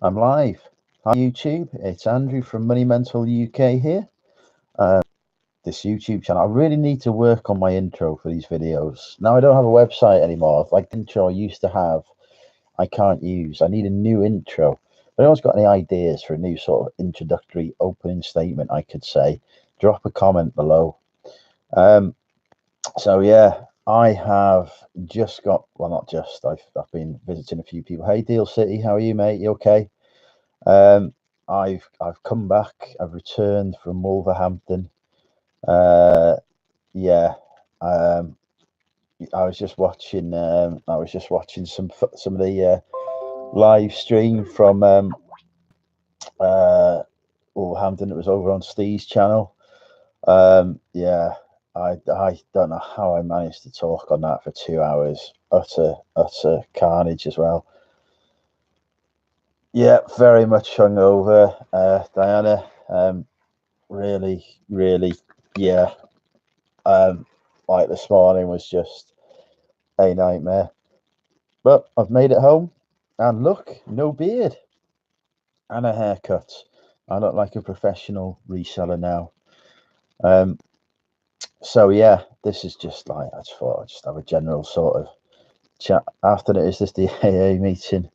I'm live. Hi YouTube, it's Andrew from Money Mental UK here. Uh, this YouTube channel. I really need to work on my intro for these videos. Now I don't have a website anymore. Like the intro I used to have, I can't use. I need a new intro. If anyone's got any ideas for a new sort of introductory opening statement, I could say, drop a comment below. So yeah, I have just got, well, not just, I've been visiting a few people. Hey Deal City, how are you, mate? You okay? Um, I've come back. I've returned from Wolverhampton. Uh, yeah. Um, I was just watching. I was just watching some of the live stream from uh, Wolverhampton. It was over on Steve's channel. Yeah. I don't know how I managed to talk on that for 2 hours. Utter carnage as well. Yeah, very much hungover, Diana. Really, really, yeah. Um, like this morning was just a nightmare. But I've made it home, and look, no beard and a haircut. I look like a professional reseller now. Um, so yeah, this is just like I just thought I'd just have a general sort of chat after it. Is this the AA meeting?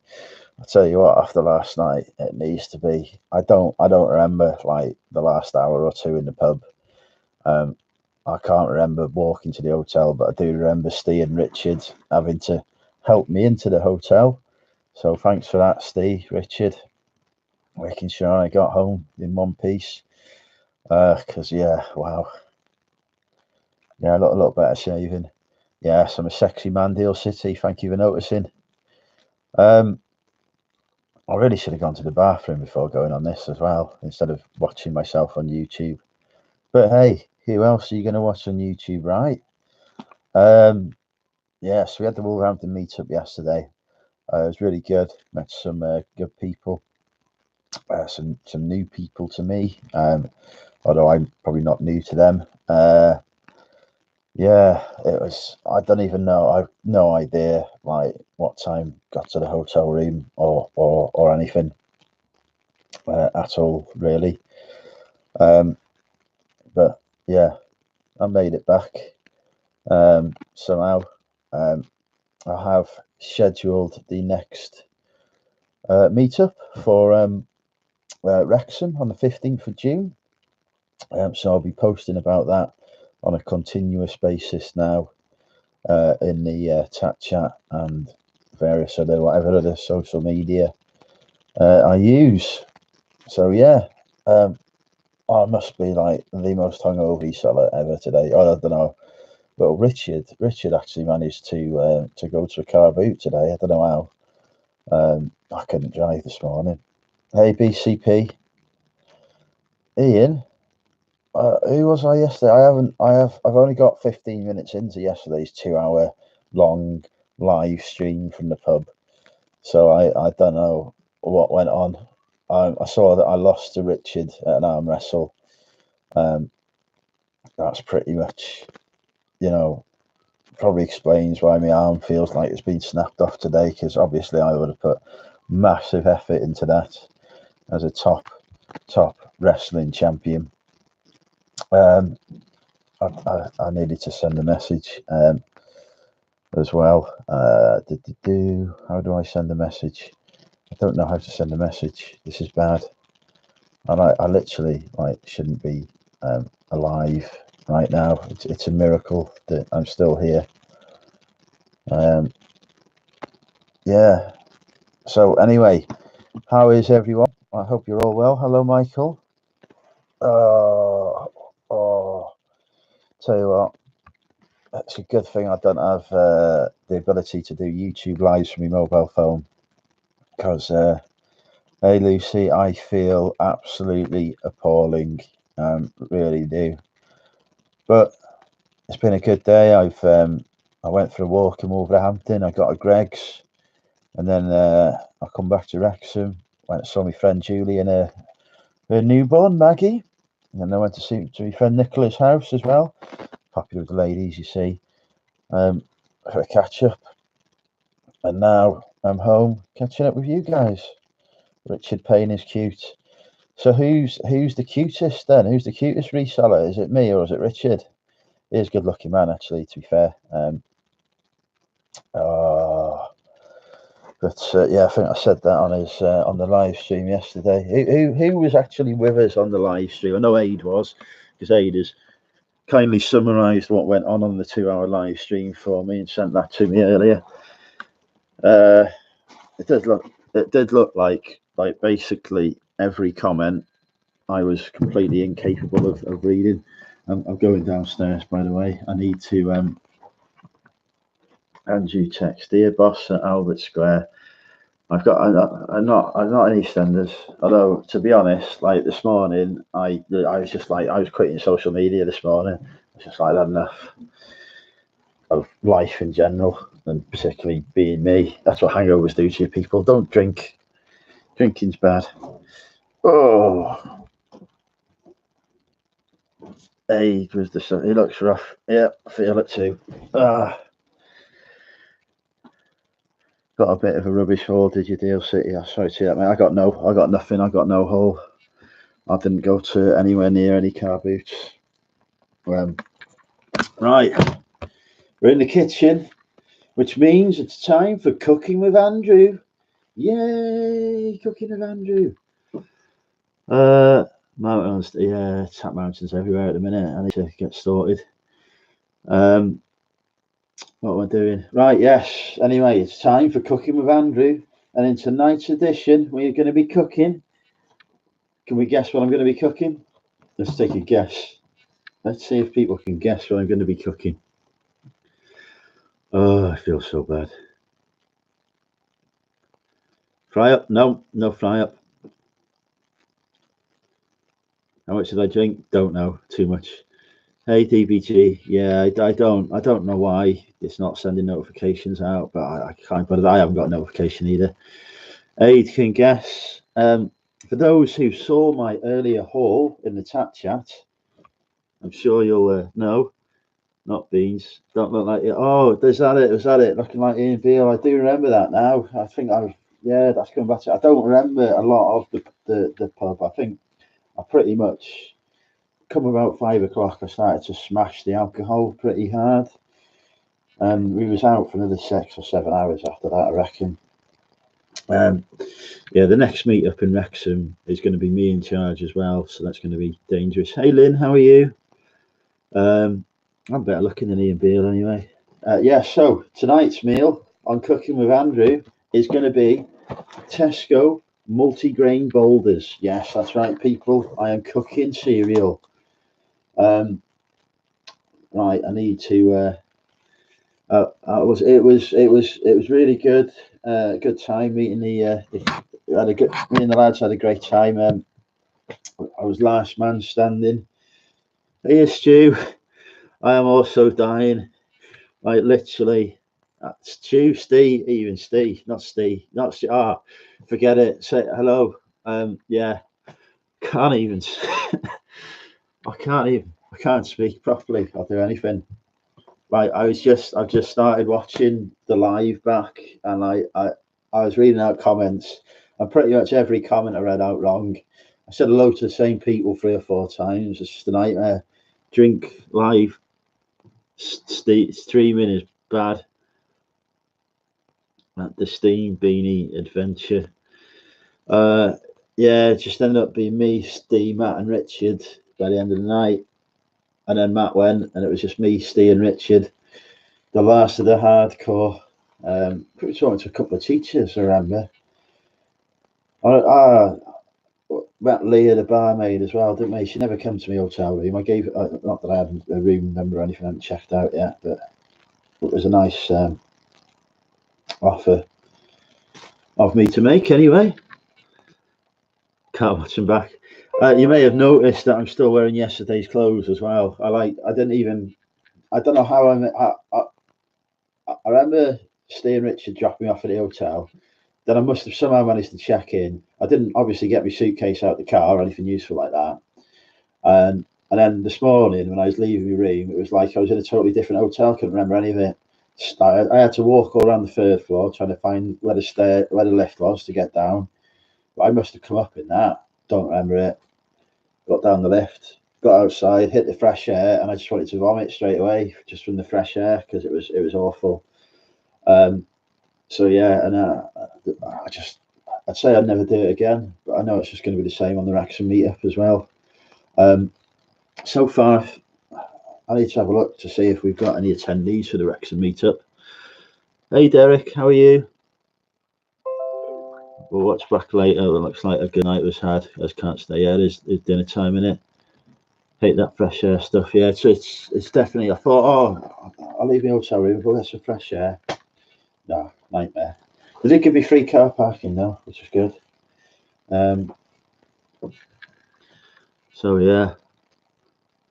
I tell you what, after last night, it needs to be. I don't remember like the last hour or two in the pub. Um, I can't remember walking to the hotel, but I do remember Steve and Richard having to help me into the hotel. So thanks for that, Steve, Richard, making sure I got home in one piece. Because yeah, wow, yeah, I look a lot better shaving. Yes, I'm a sexy man, Deal City. Thank you for noticing. Um, I really should have gone to the bathroom before going on this as well, instead of watching myself on YouTube. But hey, who else are you going to watch on YouTube, right? Yes, we had the Wolverhampton meetup yesterday. It was really good. Met some good people, some new people to me. Although I'm probably not new to them. Yeah, it was. I don't even know. I've no idea like what time got to the hotel room or anything at all really. Um, but yeah, I made it back somehow. Um, I have scheduled the next meetup for Wrexham on the 15th of June. So I'll be posting about that on a continuous basis now in the chat chat and various other whatever other social media I use. So yeah, I must be like the most hungover reseller ever today. I don't know. Well, Richard actually managed to go to a car boot today. I don't know how. I couldn't drive this morning. Hey BCP, Ian. Who was I yesterday? I've only got 15 minutes into yesterday's 2 hour long live stream from the pub. So I don't know what went on. I saw that I lost to Richard at an arm wrestle. That's pretty much, you know, probably explains why my arm feels like it's been snapped off today, because obviously I would have put massive effort into that as a top wrestling champion. I needed to send a message as well. How do I send a message? I don't know how to send a message. This is bad. And I literally like shouldn't be alive right now. It's a miracle that I'm still here. Yeah. So anyway, how is everyone? I hope you're all well. Hello, Michael. Oh, tell you what, it's a good thing I don't have the ability to do YouTube lives from my mobile phone, because hey Lucy, I feel absolutely appalling. Really do. But it's been a good day. I went for a walk in Wolverhampton. I got a Greg's, and then I come back to Wrexham. Went and saw my friend Julie and her newborn Maggie, and then I went to see my friend Nicola's house as well. Popular with the ladies, you see. For a catch up, and now I'm home catching up with you guys. Richard Payne is cute. So who's the cutest then? Who's the cutest reseller? Is it me or is it Richard? He is a good looking man, actually, to be fair. But yeah, I think I said that on his on the live stream yesterday. Who was actually with us on the live stream? I know Aid was, because Aid has kindly summarised what went on the 2-hour live stream for me and sent that to me earlier. It did look like basically every comment I was completely incapable of reading. I'm going downstairs, by the way. I need to Andrew text, dear boss at Albert Square. I'm not in EastEnders. Although, to be honest, like this morning, I was just like, I was quitting social media this morning. I was just like, I had enough of life in general, and particularly being me. That's what hangovers do to you people. Don't drink. Drinking's bad. Oh, Aid was the sun. He looks rough. Yeah, I feel it too. Got a bit of a rubbish haul, did you, Deal City? I'm sorry to see that, mate. I got nothing. I got no haul. I didn't go to anywhere near any car boots. Right, we're in the kitchen, which means it's time for cooking with Andrew. Yay, cooking with Andrew. Mountains, yeah, tap mountains everywhere at the minute. I need to get sorted. What we're doing, right? Yes. Anyway, it's time for cooking with Andrew, and in tonight's edition, we're going to be cooking. Can we guess what I'm going to be cooking? Let's take a guess. Let's see if people can guess what I'm going to be cooking. Oh, I feel so bad. Fry up? No fry up. How much did I drink? Don't know. Too much. Hey DBG, yeah, I don't know why it's not sending notifications out, but I can't. But I haven't got a notification either. Aid can guess. For those who saw my earlier haul in the chat, I'm sure you'll know. Not beans. Don't look like it. Oh, was that it? Looking like Ian Beale. I do remember that now. I think that's coming back to. I don't remember a lot of the pub. I think I pretty much. Come about 5 o'clock, I started to smash the alcohol pretty hard, and we was out for another 6 or 7 hours after that, I reckon. Yeah, the next meet up in Wrexham is going to be me in charge as well, so that's going to be dangerous. Hey Lynn, how are you? I'm better looking than Ian Beale anyway. Yeah, so tonight's meal on Cooking with Andrew is going to be Tesco multi-grain boulders. Yes, that's right, people. I am cooking cereal. Right, I need to. It was really good. Good time meeting me and the lads had a great time. I was last man standing. Hey Stu, I am also dying. Like literally, Stu, not Steve. Forget it. Say hello. Yeah, can't even. I can't speak properly or do anything. Right, I've just started watching the live back, and I was reading out comments, and pretty much every comment I read out wrong. I said hello to the same people 3 or 4 times. It's just a nightmare. Drink live streaming is bad. At the Steam Beanie Adventure. Yeah, it just ended up being me, Steve, Matt, and Richard by the end of the night. And then Matt went, and it was just me, Steve, and Richard. The last of the hardcore. We were talking to a couple of teachers, I remember. Met Leah, the barmaid, as well, didn't we? She never came to my hotel room. I gave not that I had a room number or anything, I hadn't checked out yet, but it was a nice offer of me to make anyway. Can't watch them back. You may have noticed that I'm still wearing yesterday's clothes as well. I don't know how I remember Steve and Richard dropping me off at the hotel. Then I must have somehow managed to check in. I didn't obviously get my suitcase out of the car or anything useful like that. And then this morning when I was leaving my room, it was like I was in a totally different hotel. Couldn't remember any of it. I had to walk all around the 3rd floor trying to find where the lift was to get down. But I must have come up in that. Don't remember it. Got down the lift, got outside, hit the fresh air, and I just wanted to vomit straight away just from the fresh air because it was awful. So yeah, and I'd say I'd never do it again, but I know it's just going to be the same on the Wrexham meetup as well. So far, I need to have a look to see if we've got any attendees for the Wrexham meetup. Hey Derek, how are you? We'll watch back later. It looks like a good night was had. I just can't stay here. There's dinner time in it. Hate that fresh air stuff. Yeah, so it's definitely. I thought, oh, I'll leave my hotel room, go get some fresh air. No, nightmare. They did give me free car parking though, which is good. So yeah,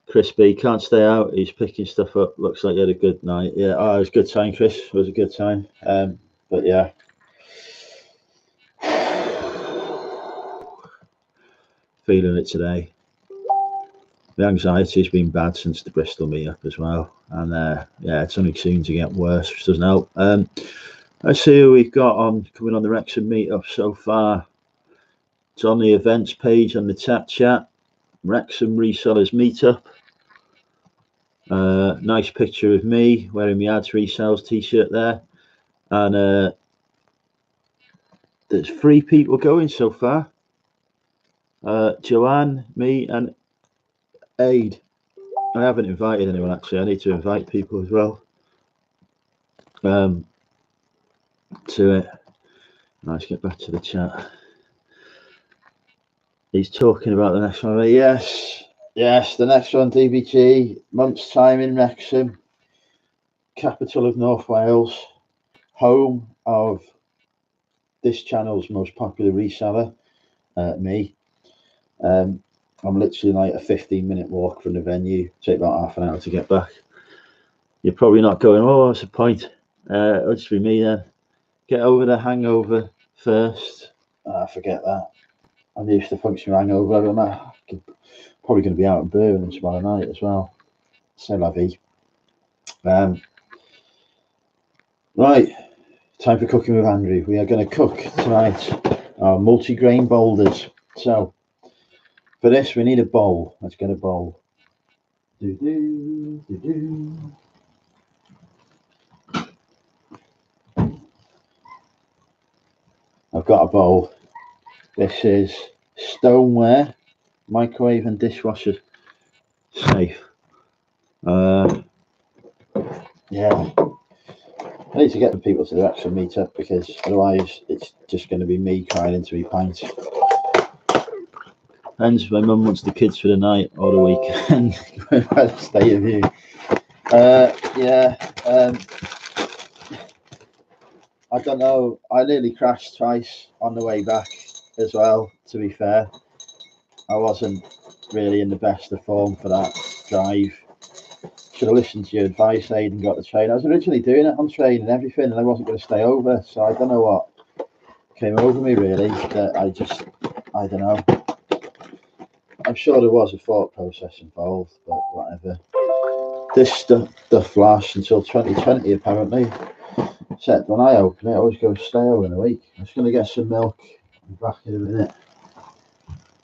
Chris B can't stay out. He's picking stuff up. Looks like he had a good night. Yeah, oh, it was a good time, Chris. It was a good time. But yeah. Feeling it today. The anxiety's been bad since the Bristol meetup as well, and yeah, it's only soon to get worse, which doesn't help. Let's see who we've got on coming on the Wrexham meetup so far. It's on the events page on the chat. Wrexham resellers meetup. Nice picture of me wearing my ads resells t-shirt there, and there's 3 people going so far. Joanne, me, and Aid. I haven't invited anyone actually. I need to invite people as well to it. Let's get back to the chat. He's talking about the next one. Yes, the next one, DBG, month's time in Wrexham, capital of North Wales, home of this channel's most popular reseller, me. I'm literally like a 15-minute walk from the venue. Take about half an hour to get back. You're probably not going, oh, what's the point? It'll just be me then. Get over the hangover first. Forget that. I'm used to functional hangover. I'm probably going to be out in Birmingham tomorrow night as well. C'est la vie. Right, time for cooking with Andrew. We are going to cook tonight our multi-grain boulders. So for this, we need a bowl. Let's get a bowl. I've got a bowl. This is stoneware, microwave and dishwasher safe. Yeah, I need to get the people to the actual meetup because otherwise it's just going to be me crying into my pints. Depends if my mum wants the kids for the night or the weekend. By the state of you. I don't know. I nearly crashed twice on the way back as well, to be fair. I wasn't really in the best of form for that drive. Should have listened to your advice, Aid, and got the train. I was originally doing it on train and everything, and I wasn't going to stay over. So I don't know what came over me, really. That I don't know. I'm sure there was a thought process involved, but whatever. This stuff lasts until 2020, apparently. Except when I open it, it always goes stale in a week. I'm just going to get some milk. I'm back in a minute.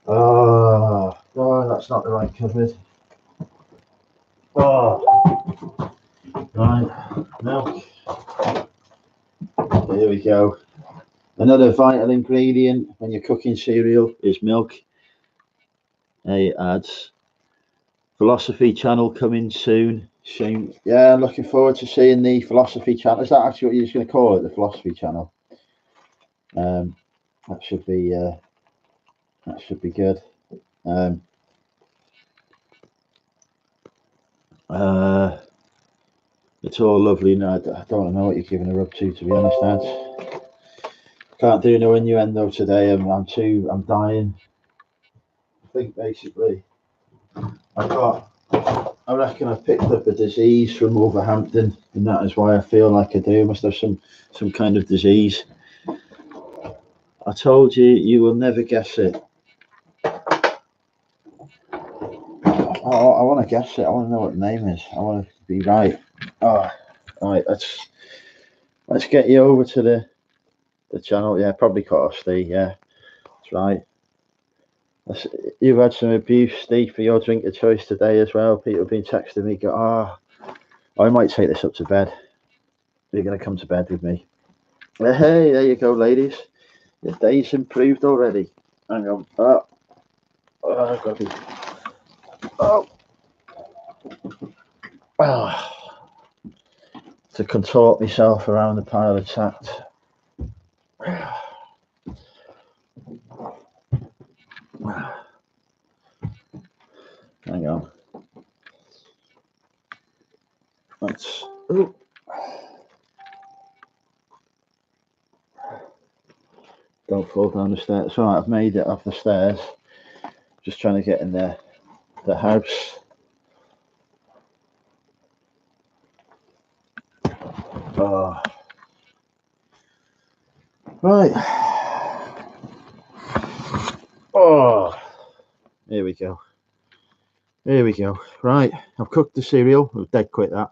Oh, that's not the right cupboard. Oh, right, milk. Here we go. Another vital ingredient when you're cooking cereal is milk. Hey, ads. Philosophy channel coming soon. Yeah, I'm looking forward to seeing the philosophy channel. Is that actually what you're just going to call it, the philosophy channel? That should be good. It's all lovely. No, I don't know what you're giving her up to be honest, Dad. Can't do no innuendo today. I'm dying. I think basically I reckon I picked up a disease from Wolverhampton, and that is why I feel like I do. I must have some kind of disease. I told you, you will never guess it. Oh, I want to guess it. I want to know what the name is. I want to be right. Oh, right. Let's get you over to the channel. Yeah, probably cut off Steve. Yeah, right. You've had some abuse, Steve, for your drink of choice today as well. People have been texting me, go, I might take this up to bed. You're going to come to bed with me. Hey, there you go, ladies. Your day's improved already. Hang on. I've got to be. To contort myself around the pile of tat. Hang on. Let's. Don't fall down the stairs. Right, I've made it off the stairs. Just trying to get in the house. Oh. Right. Oh. Here we go. Here we go. Right, I've cooked the cereal. I've dead quit that.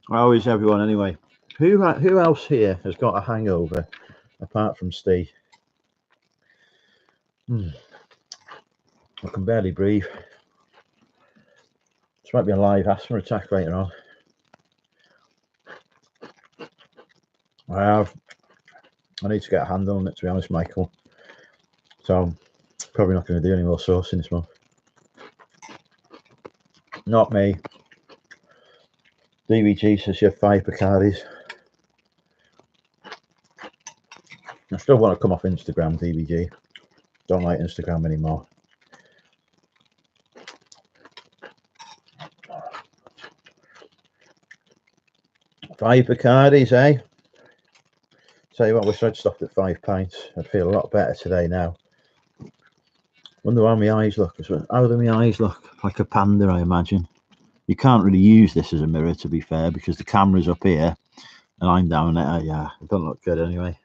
How is everyone anyway? Who else here has got a hangover apart from Steve? I can barely breathe. This might be a live asthma attack later on. I need to get a handle on it, to be honest, Michael. So I'm probably not going to do any more sourcing this month. Not me. DVG says you have 5 Bacardis. I still want to come off Instagram, DVG. Don't like Instagram anymore. Five Bacardis, eh? Tell you what, I wish I'd stopped at 5 pints. I'd feel a lot better today now. Wonder how my eyes look. How do my eyes look? Like a panda, I imagine. You can't really use this as a mirror, to be fair, because the camera's up here and I'm down there. Yeah, it don't look good anyway.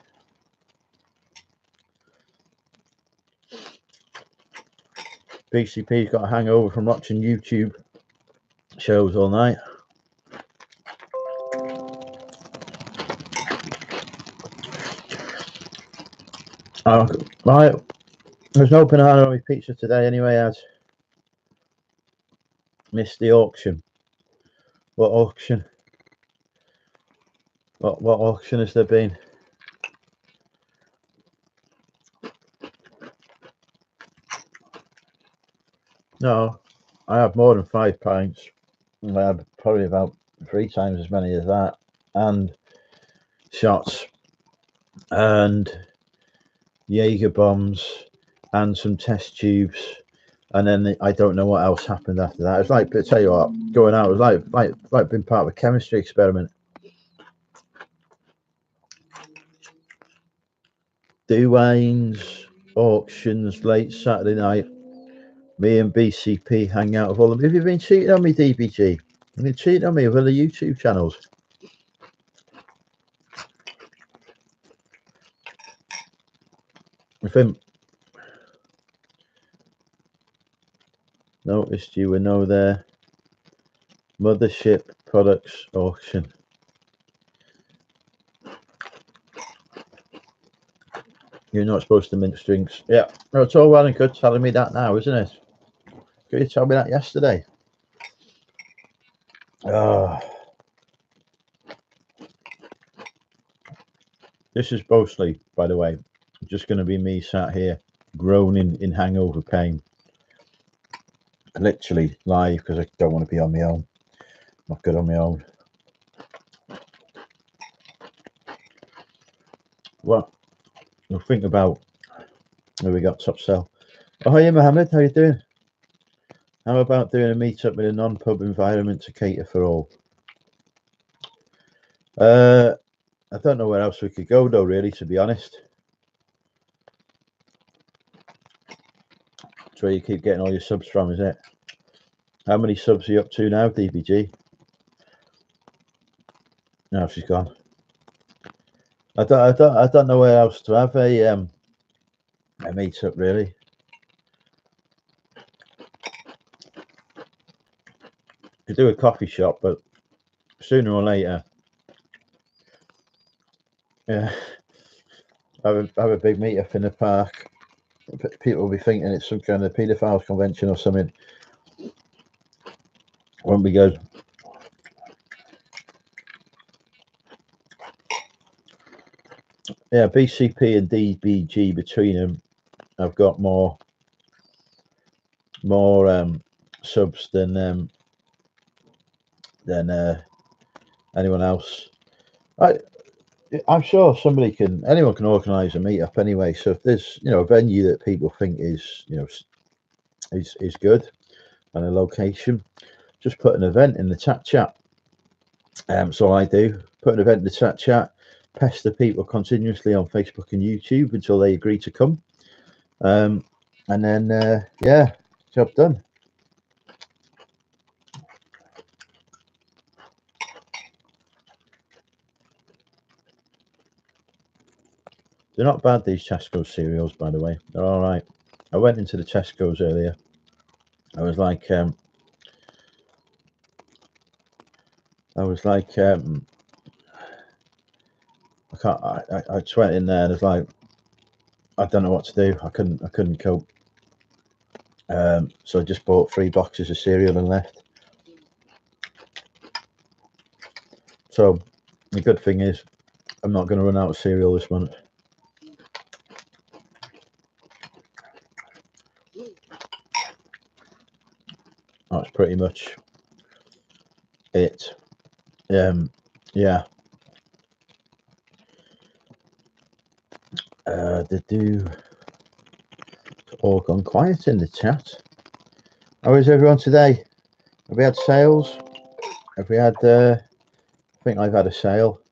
BCP's got a hangover from watching YouTube shows all night. Right. There's no banana on my pizza today anyway, as missed the auction. What auction? What auction has there been? No, I have more than 5 pints. I had probably about 3 times as many as that, and shots, and Jaeger bombs, and some test tubes, and then I don't know what else happened after that. It's like, I tell you what, going out was like being part of a chemistry experiment. Duane's auctions late Saturday night. Me and BCP hang out with all of them. Have you been cheating on me, DBG? Have you been cheating on me with other YouTube channels? I think noticed you were no there. Mothership Products auction. You're not supposed to mince drinks. Yeah, no, it's all well and good telling me that now, isn't it? Could you tell me that yesterday? This is mostly, by the way, just going to be me sat here groaning in hangover pain. Literally live, because I don't want to be on my own. Not good on my own. Well, we'll think about who we got top sell. Oh, hi, Mohammed. How you doing? How about doing a meetup in a non-pub environment to cater for all? I don't know where else we could go, though, really, to be honest. That's where you keep getting all your subs from, is it? How many subs are you up to now, DBG? No, she's gone. I don't know where else to have a meetup, really. Could do a coffee shop, but sooner or later, yeah, have a big meet up in the park. People will be thinking it's some kind of paedophiles convention or something. Won't be good. Yeah, BCP and DBG between them have got more subs than anyone else. I'm sure anyone can organise a meetup anyway. So if there's a venue that people think is is good and a location, just put an event in the chat. So I do put an event in the chat, pester people continuously on Facebook and YouTube until they agree to come, and then yeah, job done. They're not bad, these Tesco's cereals, by the way. They're all right. I went into the Tesco's earlier. I was like, I just went in there and it's like, I don't know what to do. I couldn't cope. So I just bought 3 boxes of cereal and left. So the good thing is, I'm not going to run out of cereal this month. That's pretty much it. Yeah. They do all gone quiet in the chat. How is everyone today? Have we had sales? Have we had? I think I've had a sale.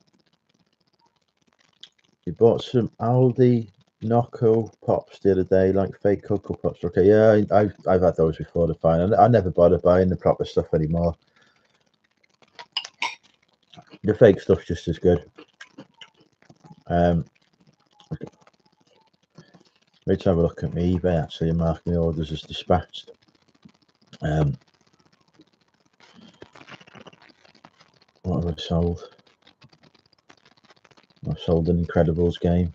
We bought some Aldi Nocco pops the other day, like fake Cocoa Pops. Okay, yeah, I've had those before. They're fine. I never bother buying the proper stuff anymore. The fake stuff's just as good. Let's have a look at my eBay actually and mark my orders as dispatched. What have I sold? I've sold an Incredibles game.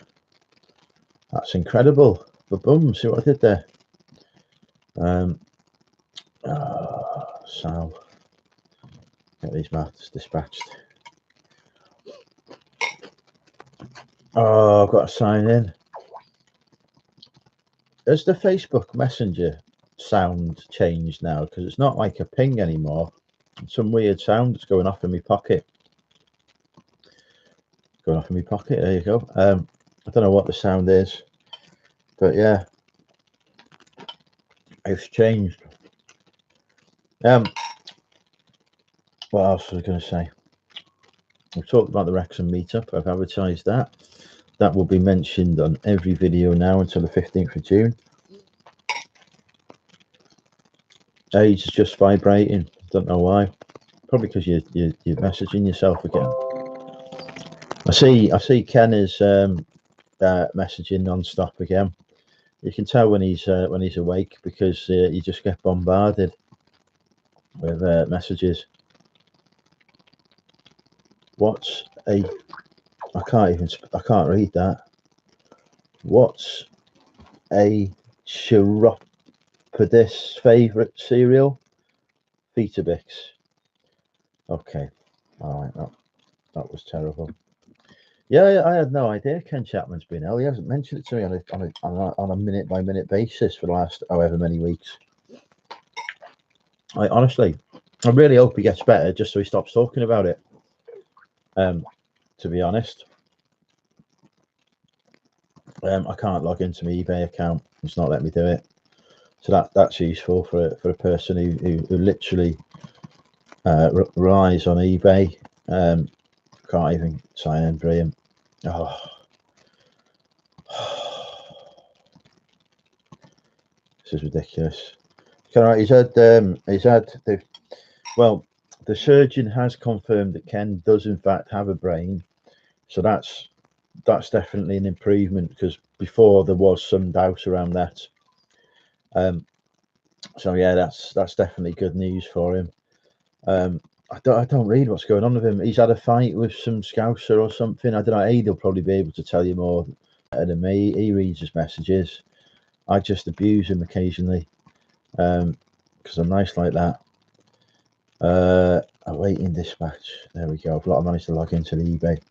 That's incredible. Boom, see what I did there. Sal. Get these maths dispatched. Oh, I've got to sign in. Has the Facebook Messenger sound changed now? Because it's not like a ping anymore. It's some weird sound that's going off in my pocket. Going off in my pocket. There you go. I don't know what the sound is, but yeah, it's changed. What else was I going to say? We've talked about the Wrexham meetup. I've advertised that. That will be mentioned on every video now until the 15th of June. Age is just vibrating. Don't know why. Probably because you're messaging yourself again. I see Ken is messaging non-stop again. You can tell when he's awake because you just get bombarded with messages. What's a? I can't read that. What's a chiropodist's favourite cereal? Weetabix. Okay, all right. That was terrible. Yeah, I had no idea Ken Chapman's been ill. He hasn't mentioned it to me on a minute by minute basis for the last however many weeks. I really hope he gets better just so he stops talking about it. To be honest, I can't log into my eBay account. It's not letting me do it. So that's useful for a person who literally relies on eBay. Can't even sign in. Brilliant. Oh. This is ridiculous. He's had the surgeon has confirmed that Ken does in fact have a brain, so that's definitely an improvement because before there was some doubt around that. So yeah, that's definitely good news for him. I don't read what's going on with him. He's had a fight with some Scouser or something. I don't know. Aid will probably be able to tell you more better than me. He reads his messages. I just abuse him occasionally because I'm nice like that. Awaiting dispatch. There we go. I managed to log into the eBay.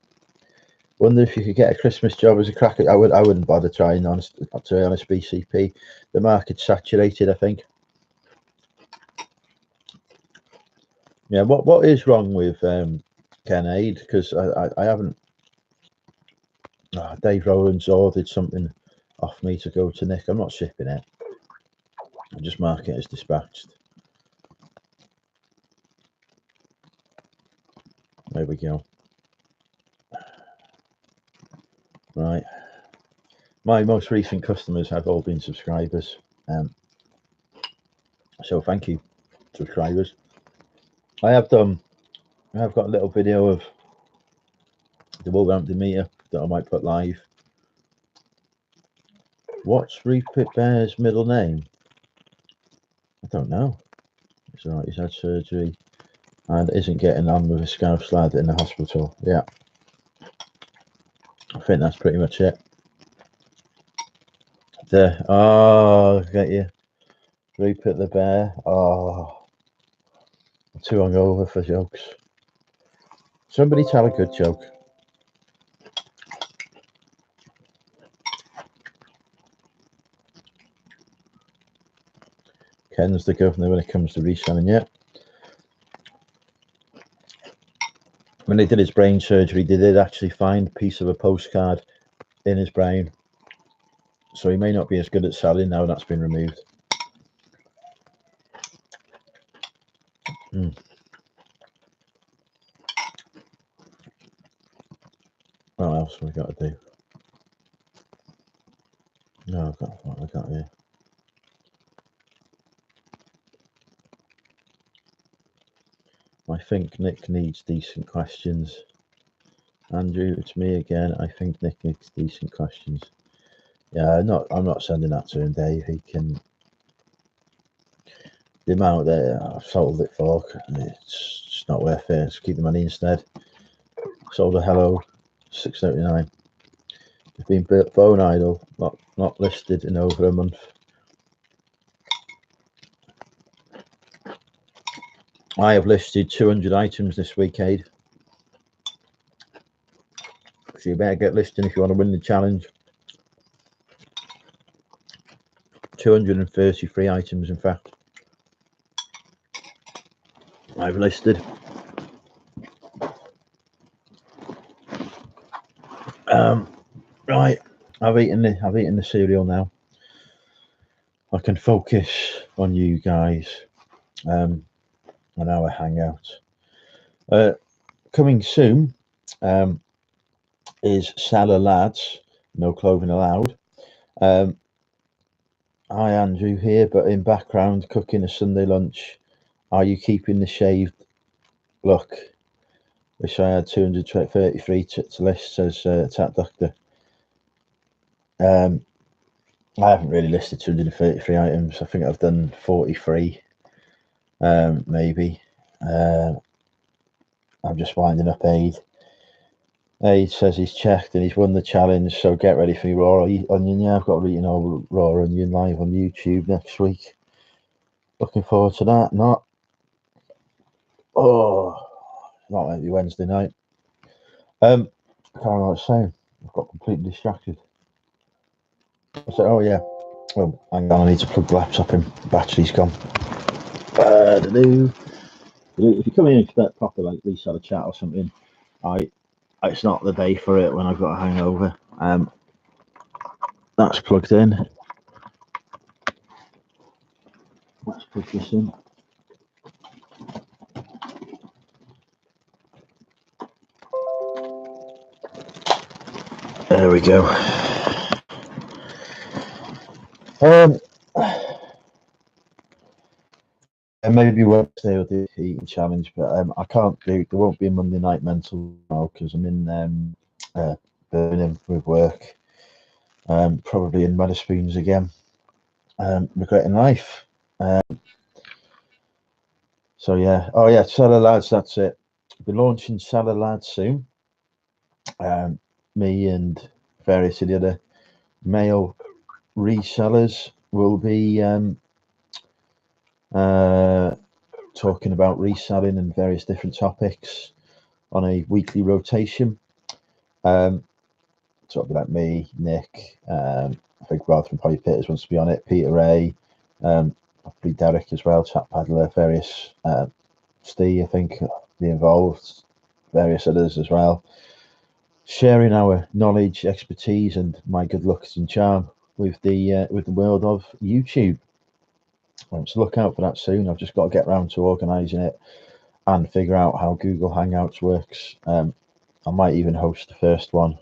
Wonder if you could get a Christmas job as a cracker. I wouldn't bother trying. Honest, to be honest, BCP. The market's saturated, I think. Yeah. What is wrong with Ken Aid? Because I haven't. Dave Rowlands ordered something off me to go to Nick. I'm not shipping it. I'll just mark it as dispatched. There we go. Right. My most recent customers have all been subscribers. So thank you, subscribers. I have got a little video of the Wolverhampton meter that I might put live. What's Rupert Bear's middle name? I don't know. It's alright, he's had surgery and isn't getting on with a Scouse lad in the hospital. Yeah. I think that's pretty much it. There. Oh, get you. Rupert the Bear. Oh. I'm too hungover for jokes. Somebody tell a good joke. Ken's the governor when it comes to reselling, yeah. When they did his brain surgery, they did actually find a piece of a postcard in his brain. So he may not be as good at selling now that's been removed. What else have we got to do? No, I've got what I got here. I think Nick needs decent questions. Andrew, it's me again. I think Nick needs decent questions. Yeah, I'm not sending that to him, Dave. He can. The amount that I've sold it for, it's just not worth it. Let's keep the money instead. Sold a Hello, $6.79. It's been bone idle, not listed in over a month. I have listed 200 items this week, Aid. So you better get listing if you want to win the challenge. 233 items, in fact. I've listed. Right, I've eaten the cereal now. I can focus on you guys. On our hangout. Coming soon is Salah Lads. No clothing allowed. Hi Andrew here, but in background cooking a Sunday lunch. Are you keeping the shaved look? Wish I had 233 to list, says Tap Doctor. I haven't really listed 233 items. I think I've done 43, maybe. I'm just winding up Aid. Aid says he's checked and he's won the challenge, so get ready for your raw onion. Yeah, I've got eating all raw onion live on YouTube next week. Looking forward to that. Not maybe Wednesday night. I can't remember what I was saying. I've got completely distracted. I said, oh yeah. Well, hang on, I need to plug the laptop in. The battery's gone. If you come in and expect proper like reseller chat or something, it's not the day for it when I've got a hangover. That's plugged in. Let's plug this in. There we go. Maybe Wednesday will do the eating challenge, but I can't do. There won't be a Monday night mental now because I'm in Birmingham with work. Probably in Wetherspoons again. Regretting life. So yeah. Oh yeah, Salah Lads. That's it. We'll be launching Salah Lads soon. Me and various of the other male resellers will be talking about reselling and various different topics on a weekly rotation. So it'll be like me, Nick, I think Rod from Polly Pitters wants to be on it, Peter Ray, probably Derek as well, Chat Paddler, various Steve, I think, be involved, various others as well. Sharing our knowledge, expertise, and my good looks and charm with the world of YouTube. So look out for that soon. I've just got to get around to organising it and figure out how Google Hangouts works. I might even host the first one.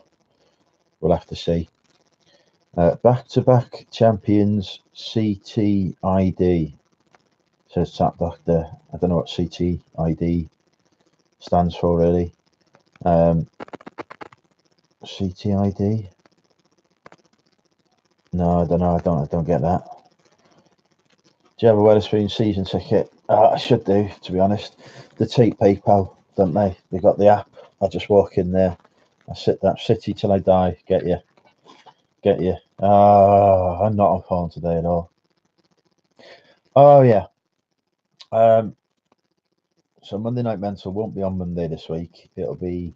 We'll have to see. Back-to-back champions CTID, says Chat Doctor. I don't know what CTID stands for really. CTID? No, I don't know. I don't get that. Do you have a Wetherspoon season ticket? I should do, to be honest. They take PayPal, don't they? They got the app. I just walk in there. I sit that city till I die. Get you. I'm not on phone today at all. Oh yeah. So Monday Night Mental won't be on Monday this week. It'll be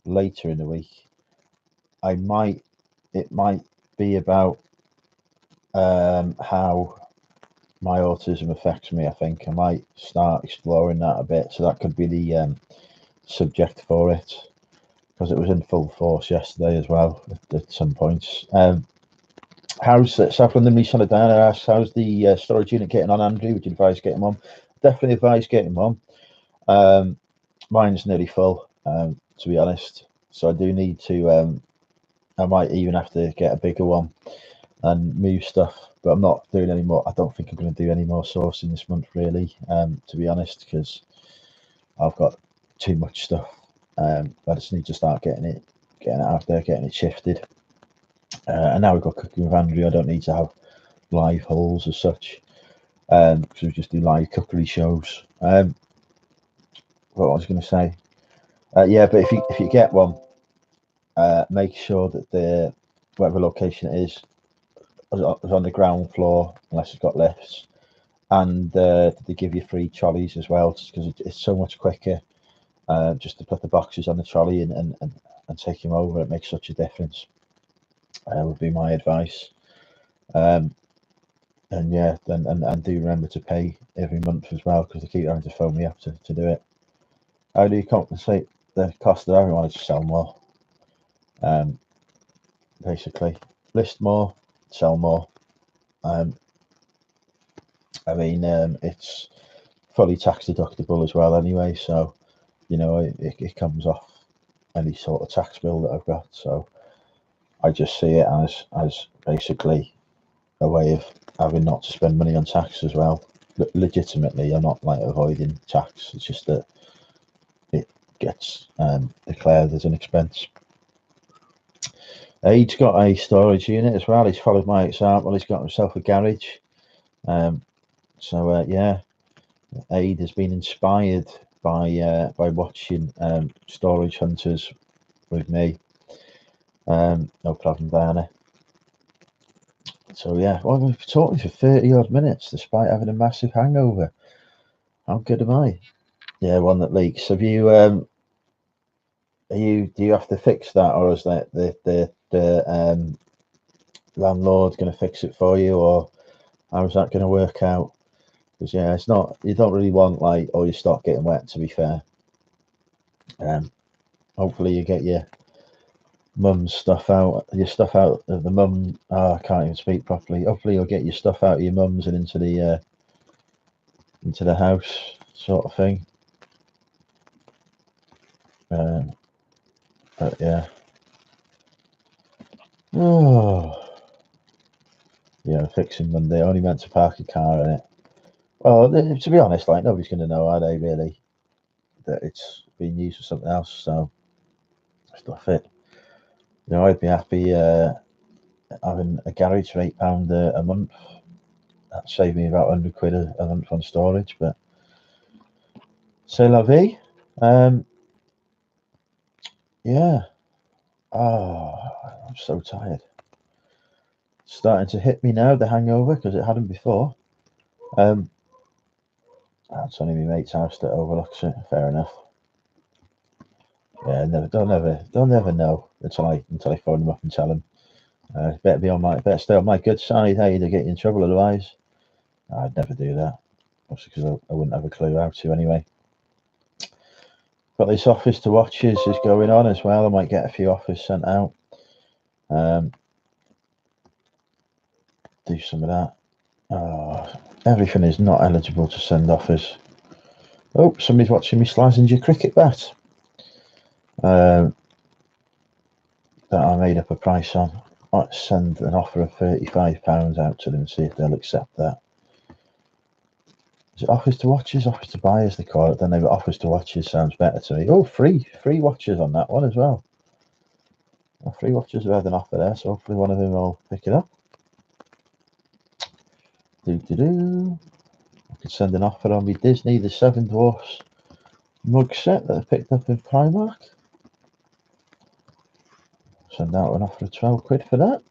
later in the week. It might be about how my autism affects me. I think I might start exploring that a bit. So that could be the subject for it, because it was in full force yesterday as well at some points. How's South London reseller Diana asks, how's the storage unit getting on, Andrew? Would you advise getting one? Definitely advise getting one. Mine's nearly full, to be honest. So I do need to, I might even have to get a bigger one and move stuff, but I'm not doing any more. I don't think I'm going to do any more sourcing this month, really, to be honest, because I've got too much stuff. I just need to start getting it out there, getting it shifted. And now we've got Cooking with Andrew. I don't need to have live hauls as such, because we just do live cookery shows. What was I going to say? Yeah, but if you get one, make sure that the whatever location it is on the ground floor, unless it's got lifts, and they give you free trolleys as well, because it's so much quicker just to put the boxes on the trolley and take them over. It makes such a difference. Would be my advice. And yeah, and do remember to pay every month as well, because they keep having to phone me up to do it. How do you compensate the cost of everyone? Just sell more. Basically, list more, sell more. I mean, it's fully tax deductible as well anyway, so you know it comes off any sort of tax bill that I've got. So I just see it as basically a way of having not to spend money on tax as well. Legitimately, I'm not like avoiding tax. It's just that it gets declared as an expense. He's got a storage unit as well. He's followed my example. He's got himself a garage. So yeah, Aid has been inspired by watching Storage Hunters with me. No problem, Diana. So yeah, well, we've been talking for 30 odd minutes despite having a massive hangover. How good am I? Yeah, one that leaks. Have you do you have to fix that, or is that the landlord going to fix it for you, or how's that going to work out? Because yeah, it's not, you don't really want like all your stock getting wet, to be fair. Hopefully you get your mum's stuff out, of the mum. I can't even speak properly. Hopefully you'll get your stuff out of your mum's and into the house, sort of thing. But yeah. Oh. Yeah, fixing Monday. I only meant to park a car in it. Well, to be honest, like nobody's going to know, are they, really, that it's being used for something else? So stuff it. You know, I'd be happy having a garage for £8 a month. That saved me about £100 a month on storage. But c'est la vie. Yeah. Oh, I'm so tired. starting to hit me now, the hangover, because it hadn't before. That's only my mate's house that overlooks it. Fair enough. Yeah, don't ever know until I phone them up and tell them. Better stay on my good side. Hey, they get you in trouble otherwise. I'd never do that, obviously, because I wouldn't have a clue how to anyway. But this offers to watches is going on as well. I might get a few offers sent out. Do some of that. Everything is not eligible to send offers. Oh, somebody's watching me Slazenger cricket bat. That I made up a price on. I might send an offer of £35 out to them and see if they'll accept that. Is it offers to watches, offers to buyers they call it? Then they've got offers to watches, sounds better to me. Oh, free watches on that one as well. Free watches have had an offer there, so hopefully one of them will pick it up. I could send an offer on me Disney, the Seven Dwarfs mug set that I picked up in Primark. Send out an offer of £12 for that.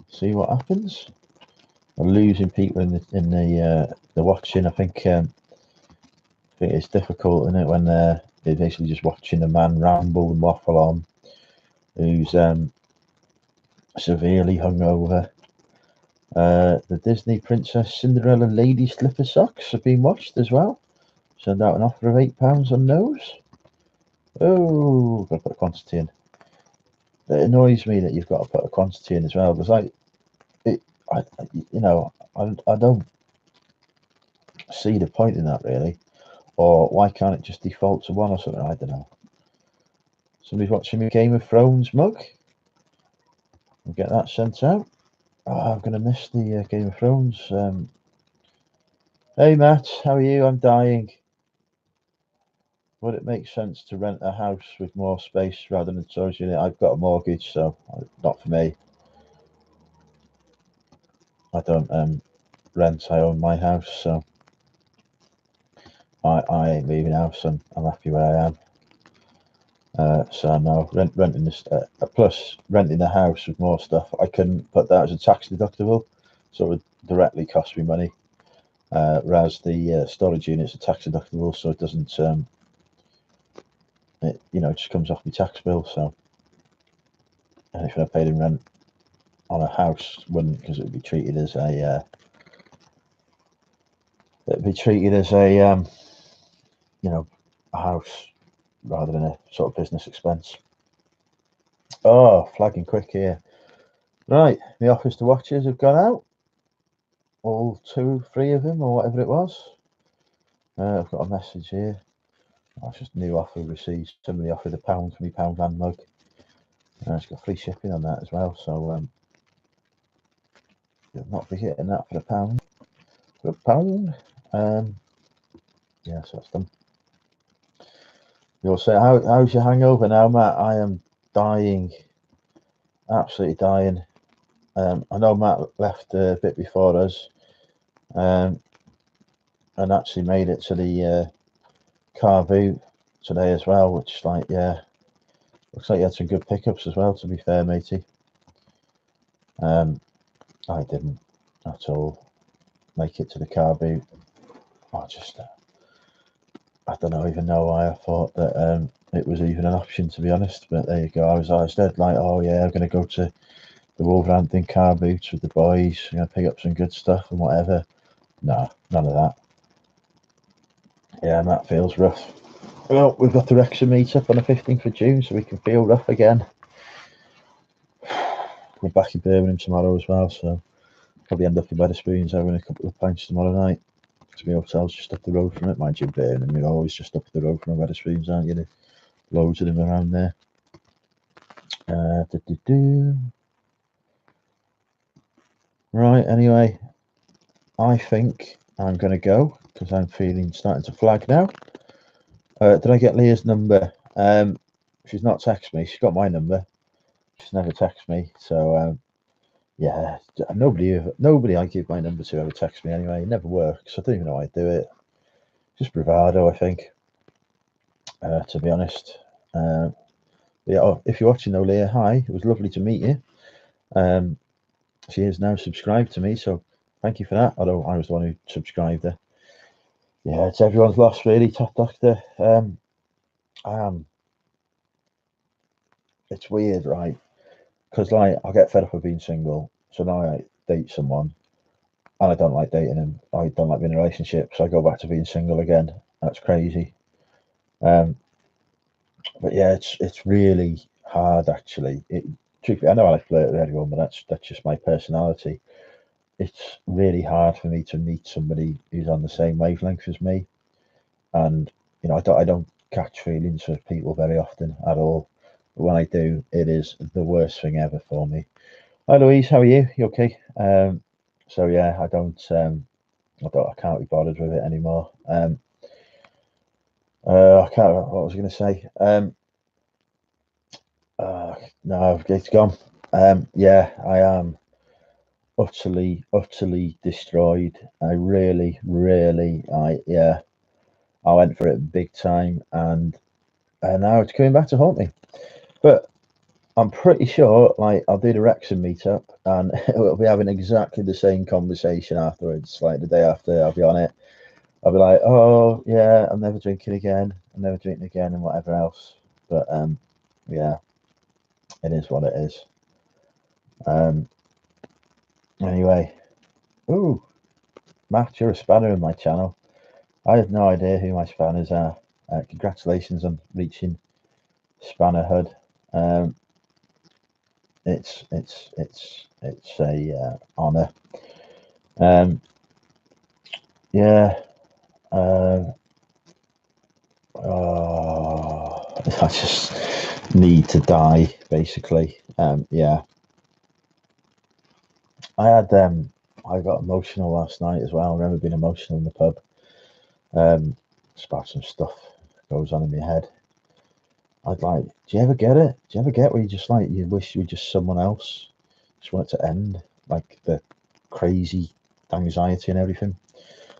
See what happens. We're losing people in the watching. I think it's difficult, isn't it, when they're basically just watching a man ramble and waffle on, who's severely hungover. The Disney Princess Cinderella lady slipper socks have been washed as well. Send out an offer of £8 on those. Oh, got to put a quantity in. It annoys me that you've got to put a quantity in as well, because I don't see the point in that really. Or why can't it just default to one or something? I don't know. Somebody's watching me Game of Thrones mug. I'll get that sent out. I'm going to miss the Game of Thrones. Hey Matt, how are you? I'm dying. Would it make sense to rent a house with more space rather than a storage unit? I've got a mortgage, so not for me. I don't rent. I own my house, so I ain't leaving house. I'm happy where I am. So no, renting this. Plus, renting a house with more stuff, I couldn't put that as a tax deductible, so it would directly cost me money. Whereas the storage unit's a tax deductible, so it doesn't. It just comes off my tax bill. So anything I paid in rent on a house wouldn't, because it would be treated as a. It'd be treated as a a house rather than a sort of business expense. Oh, flagging quick here. Right, the offers to watches have gone out. All 2, 3 of them, or whatever it was. I've got a message here. That's just a new offer received. Somebody offered £1 for me Poundland mug. It's got free shipping on that as well. So you'll not be getting that for £1. For £1. Yeah, so that's done. You'll say, how's your hangover now, Matt? I am dying. Absolutely dying. I know Matt left a bit before us. And actually made it to the car boot today as well, which looks like you had some good pickups as well, to be fair, matey. I didn't at all make it to the car boot. I don't even know why I thought that it was even an option, to be honest, but there you go. I was dead like, oh yeah, I'm going to go to the Wolverhampton car boots with the boys, I'm going to pick up some good stuff and whatever. No, none of that. Yeah, and that feels rough. Well, we've got the Wrexham meet-up on the 15th of June, so we can feel rough again. We're back in Birmingham tomorrow as well, so probably end up in Wetherspoons having a couple of pints tomorrow night. To my hotel's just up the road from it. Mind you, Birmingham, you're always just up the road from Wetherspoons, aren't you? There's loads of them around there. Right, anyway, I think I'm going to go because I'm starting to flag now. Did I get Leah's number? She's not texted me. She's got my number. She's never texted me. So, yeah, nobody I give my number to ever texts me anyway. It never works. I don't even know how I do it. Just bravado, I think, to be honest. Yeah, if you're watching though, Leah, hi. It was lovely to meet you. She is now subscribed to me, so thank you for that. Although I was the one who subscribed her. Yeah, it's everyone's loss, really, Top Doctor. It's weird, right? Because like I get fed up of being single, so now I date someone, and I don't like dating him. I don't like being in a relationship, so I go back to being single again. That's crazy. Um, but yeah, it's really hard actually. Truthfully, I know I flirt with everyone, but that's just my personality. It's really hard for me to meet somebody who's on the same wavelength as me, and I don't catch feelings for people very often at all. But when I do, it is the worst thing ever for me. Hi Louise, how are you? You okay? So yeah, I can't be bothered with it anymore. I can't remember what I was going to say. No, it's gone. Yeah, I am utterly destroyed. I really, really, I went for it big time, and now it's coming back to haunt me. But I'm pretty sure, like, I'll do the Wrexham meetup, and we'll be having exactly the same conversation afterwards. Like the day after, I'll be on it. I'll be like, oh yeah, I'm never drinking again. I'm never drinking again, and whatever else. But yeah, it is what it is. Anyway, ooh, Matt, you're a spanner in my channel. I have no idea who my spanners are. Congratulations on reaching spannerhood. Um, it's a honor. Um, yeah. Uh, I just need to die, basically. Yeah. I got emotional last night as well. I remember being emotional in the pub. Just about some stuff goes on in my head. I'd like, do you ever get it? Do you ever get where you just like you wish you were just someone else? Just want it to end, like the crazy anxiety and everything.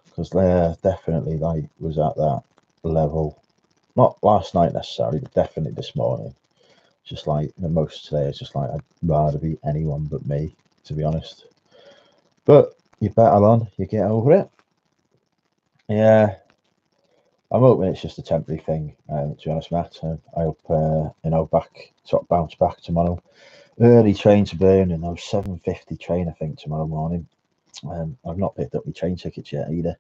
Because there definitely like was at that level. Not last night necessarily, but definitely this morning. Just like the most today, it's just like I'd rather be anyone but me, to be honest. But you battle on, you get over it. Yeah, I'm hoping it's just a temporary thing. To be honest, Matt, I hope bounce back tomorrow. Early train to Birmingham. There was 7:50 train, I think, tomorrow morning. I've not picked up my train tickets yet either.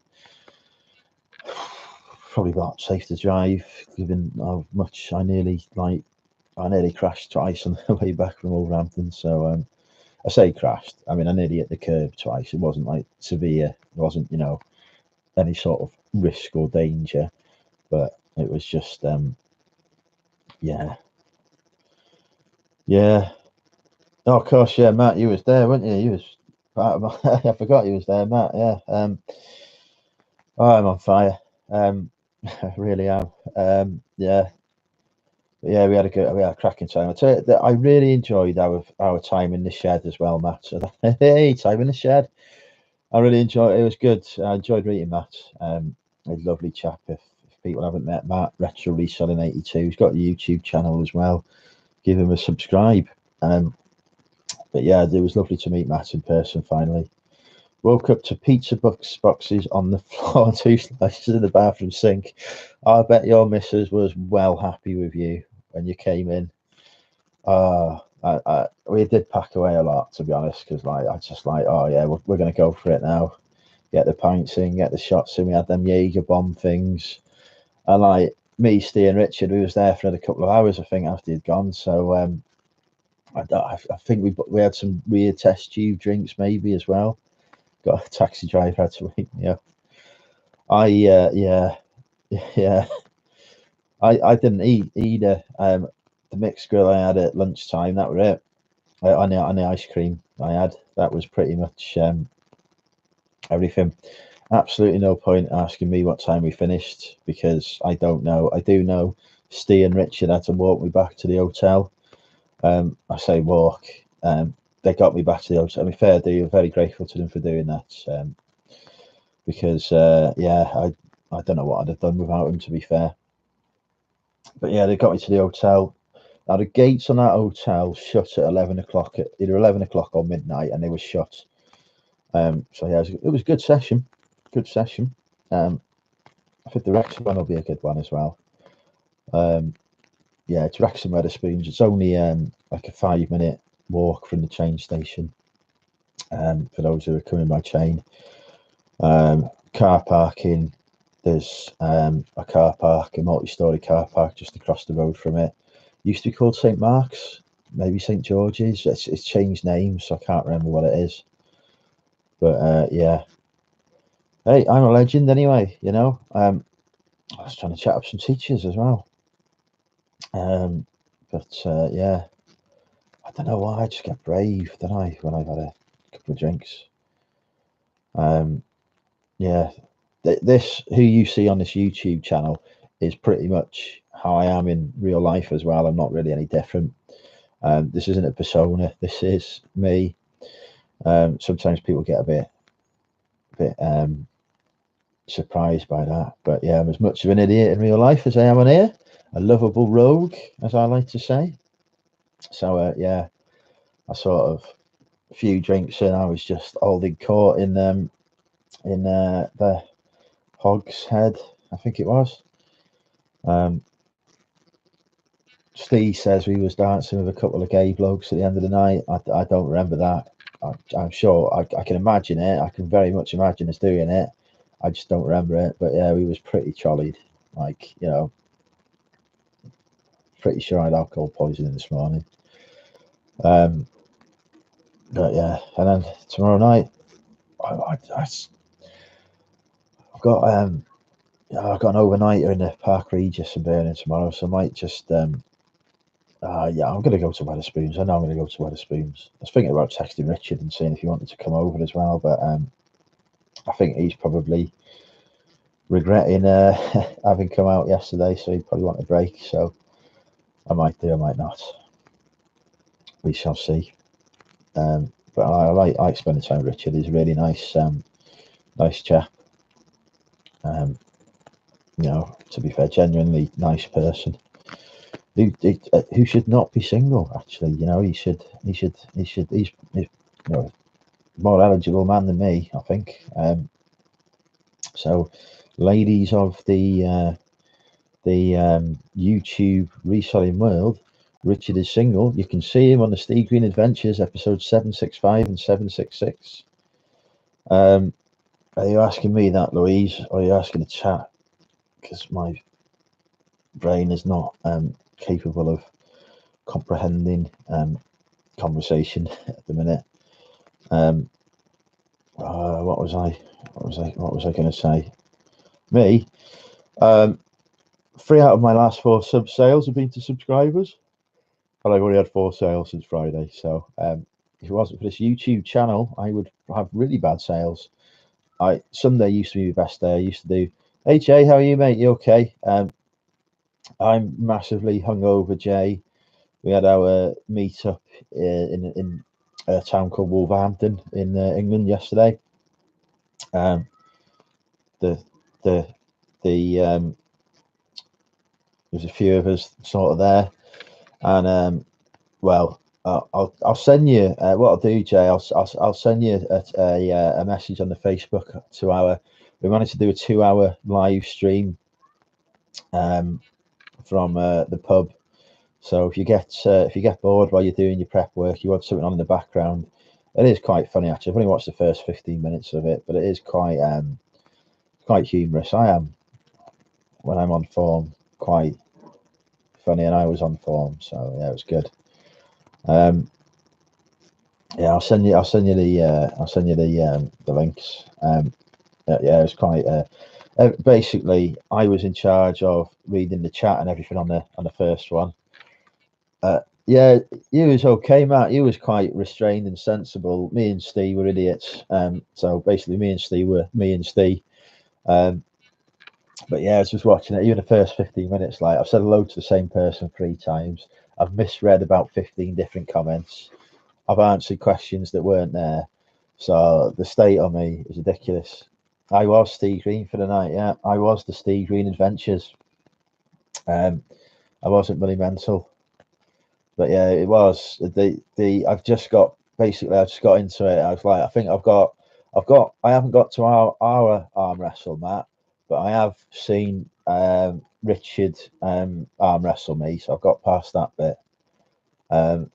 Probably not safe to drive, given how much I nearly crashed twice on the way back from Wolverhampton. So I say crashed. I mean, I nearly hit the curb twice. It wasn't like severe. It wasn't, any sort of risk or danger, but it was just, yeah, yeah. Oh, of course, yeah, Matt, you was there, weren't you? You was part of my. I forgot you was there, Matt. Yeah. Oh, I'm on fire. I really am. Yeah. Yeah, we had a cracking time. I tell you that I really enjoyed our time in the shed as well, Matt. So hey, time in the shed. I really enjoyed it. It was good. I enjoyed meeting Matt. He's a lovely chap. If people haven't met Matt, Retro Reselling 82. He's got a YouTube channel as well. Give him a subscribe. But yeah, it was lovely to meet Matt in person finally. Woke up to pizza boxes on the floor and two slices in the bathroom sink. I bet your missus was well happy with you when you came in. We did pack away a lot, to be honest, because like I just like, oh yeah, we're gonna go for it now. Get the pints in, get the shots in. We had them Jaeger bomb things, and like me, Steve, and Richard, we was there for another couple of hours, I think, after he'd gone. So I think we had some weird test tube drinks maybe as well. Got a taxi driver had to wake me up. Yeah, yeah. I didn't eat either. The mixed grill I had at lunchtime, that was it. On the ice cream I had, that was pretty much everything. Absolutely no point asking me what time we finished because I don't know. I do know Steve and Richard had to walk me back to the hotel. I say walk. They got me back to the hotel. I mean, fair do. I'm very grateful to them for doing that. Because yeah, I don't know what I'd have done without them, to be fair. But yeah, they got me to the hotel. Now the gates on that hotel shut at 11 o'clock, either 11 o'clock or midnight, and they were shut. So yeah, it was a good session. Good session. I think the Wrexham one will be a good one as well. Yeah, it's Wrexham Wetherspoons. It's only like a 5-minute walk from the train station. For those who are coming by train, car parking. There's a car park, a multi-storey car park just across the road from it. Used to be called St Mark's, maybe St George's. It's changed names, so I can't remember what it is. But yeah, hey, I'm a legend anyway. You know, I was trying to chat up some teachers as well. But yeah, I don't know why I just get brave, don't I, when I've had a couple of drinks. Yeah, this who you see on this YouTube channel is pretty much how I am in real life as well. I'm not really any different. This isn't a persona. This is me. Sometimes people get a bit surprised by that, but yeah, I'm as much of an idiot in real life as I am on here. A lovable rogue, as I like to say. So yeah, I sort of a few drinks in, I was just holding court in the Hog's Head, I think it was. Steve says we was dancing with a couple of gay blokes at the end of the night. I don't remember that. I'm sure I can imagine it. I can very much imagine us doing it. I just don't remember it. But yeah, we was pretty trolleyed. Like, you know, pretty sure I had alcohol poisoning this morning. But yeah, and then tomorrow night, I've got I've got an overnighter in the Park Regis in Birmingham tomorrow, so I might just yeah, I'm going to go to Wetherspoons. I know I'm going to go to Wetherspoons. I was thinking about texting Richard and seeing if he wanted to come over as well, but I think he's probably regretting having come out yesterday, so he probably want a break. So I might do, I might not. We shall see. But I like spending time with Richard. He's a really nice, nice chap. You know, to be fair, genuinely nice person. Who should not be single? Actually, you know, he's you know, more eligible man than me, I think. So, ladies of the YouTube reselling world, Richard is single. You can see him on the Steve Green Adventures episodes 765 and 766. Are you asking me that, Louise, or are you asking the chat? Because my brain is not capable of comprehending conversation at the minute. What was I going to say? Me, 3 out of my last 4 sub sales have been to subscribers, and I've only had 4 sales since Friday. So if it wasn't for this YouTube channel, I would have really bad sales. Sunday used to be my best day. I used to do, hey Jay, how are you, mate? You okay? I'm massively hungover, Jay. We had our meet-up in a town called Wolverhampton in England yesterday. There's a few of us sort of there, and well, I'll send you what I'll do, Jay. I'll send you a message on the Facebook to our. We managed to do a 2-hour live stream from the pub. So if you get bored while you're doing your prep work, you want something on in the background. It is quite funny actually. I've only watched the first 15 minutes of it, but it is quite humorous. I am, when I'm on form, quite funny, and I was on form, so yeah, it was good. Yeah, I'll send you the links. Yeah, it's quite. Basically, I was in charge of reading the chat and everything on the first one. Yeah, you was okay, Matt. You was quite restrained and sensible. Me and Steve were idiots. So basically, me and Steve. But yeah, I was just watching it. Even the first 15 minutes, like I've said hello to the same person 3 times. I've misread about 15 different comments. I've answered questions that weren't there. So the state on me is ridiculous. I was Steve Green for the night. Yeah, I was the Steve Green Adventures. I wasn't really mental. but yeah, it was the I've just got basically I just got into it. I was like, I think I haven't got to our arm wrestle mat, but I have seen Richard arm wrestle me, so I've got past that bit. I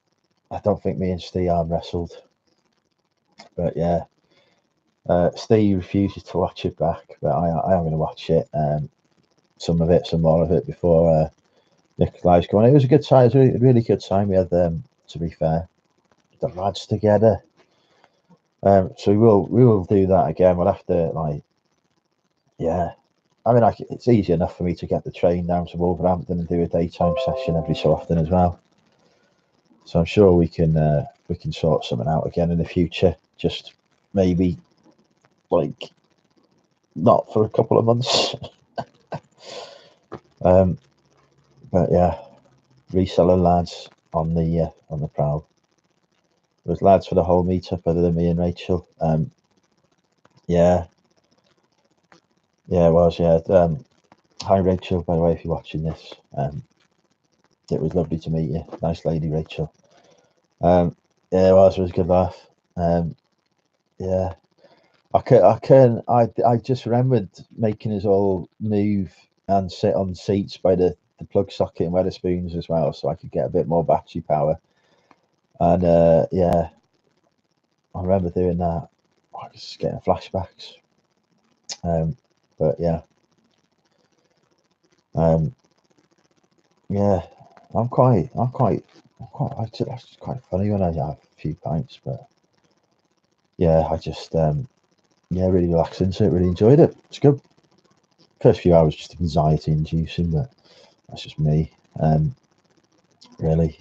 don't think me and Steve arm wrestled, but yeah, Steve refuses to watch it back, but I am going to watch it, some of it, some more of it before Nikolai's going. It was a good time. It was a really good time. We had to be fair, the lads together. So we will do that again. We'll have to yeah. I mean, it's easy enough for me to get the train down to Wolverhampton and do a daytime session every so often as well. So I'm sure we can sort something out again in the future. Just maybe like not for a couple of months. But yeah, reseller lads on the prowl. There was lads for the whole meetup other than me and Rachel. Yeah, it was. Yeah. Hi Rachel, by the way, if you're watching this. It was lovely to meet you. Nice lady, Rachel. Yeah, it was a good laugh. Yeah, I just remembered making us all move and sit on seats by the plug socket and Wetherspoons as well, so I could get a bit more battery power. And yeah, I remember doing that. I was just getting flashbacks. But yeah, yeah, it's quite funny when I have a few pints, but yeah, I just really relaxed into it, really enjoyed it. It's good. First few hours just anxiety inducing, but that's just me. Really,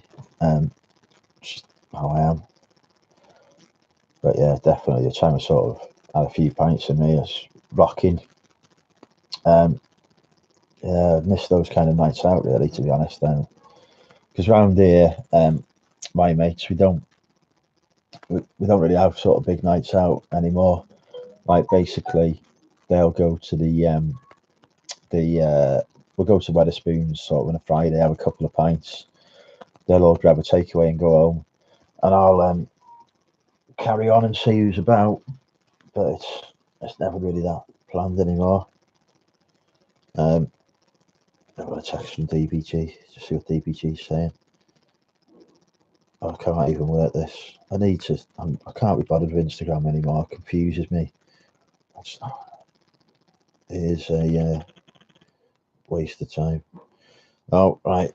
just how I am. But yeah, definitely the time I sort of had a few pints in me, is rocking. Yeah, I miss those kind of nights out really, to be honest. Because around here, my mates, we don't really have sort of big nights out anymore. Like basically, they'll go to we'll go to Wetherspoons sort of on a Friday, have a couple of pints. They'll all grab a takeaway and go home, and I'll carry on and see who's about. But it's never really that planned anymore. I've got a text from DBG to see what DBG's saying. I can't even work this. I can't be bothered with Instagram anymore. It confuses me. It is a waste of time. Oh, right.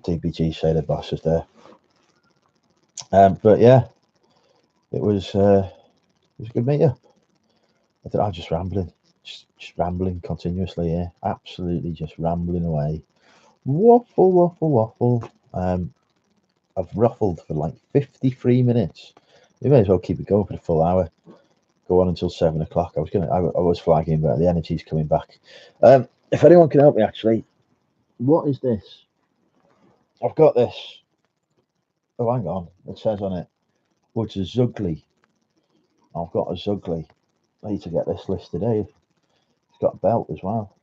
DBG say the boss is there. But yeah, it was a good meetup. I'm just rambling. Just rambling continuously here. Absolutely just rambling away. Waffle. I've ruffled for like 53 minutes. We may as well keep it going for the full hour. Go on until 7 o'clock. I was flagging, but the energy's coming back. If anyone can help me, actually, what is this? I've got this. Oh, hang on. It says on it, oh, it's a Zugly. I've got a Zugly. I need to get this listed, eh? It's got a belt as well.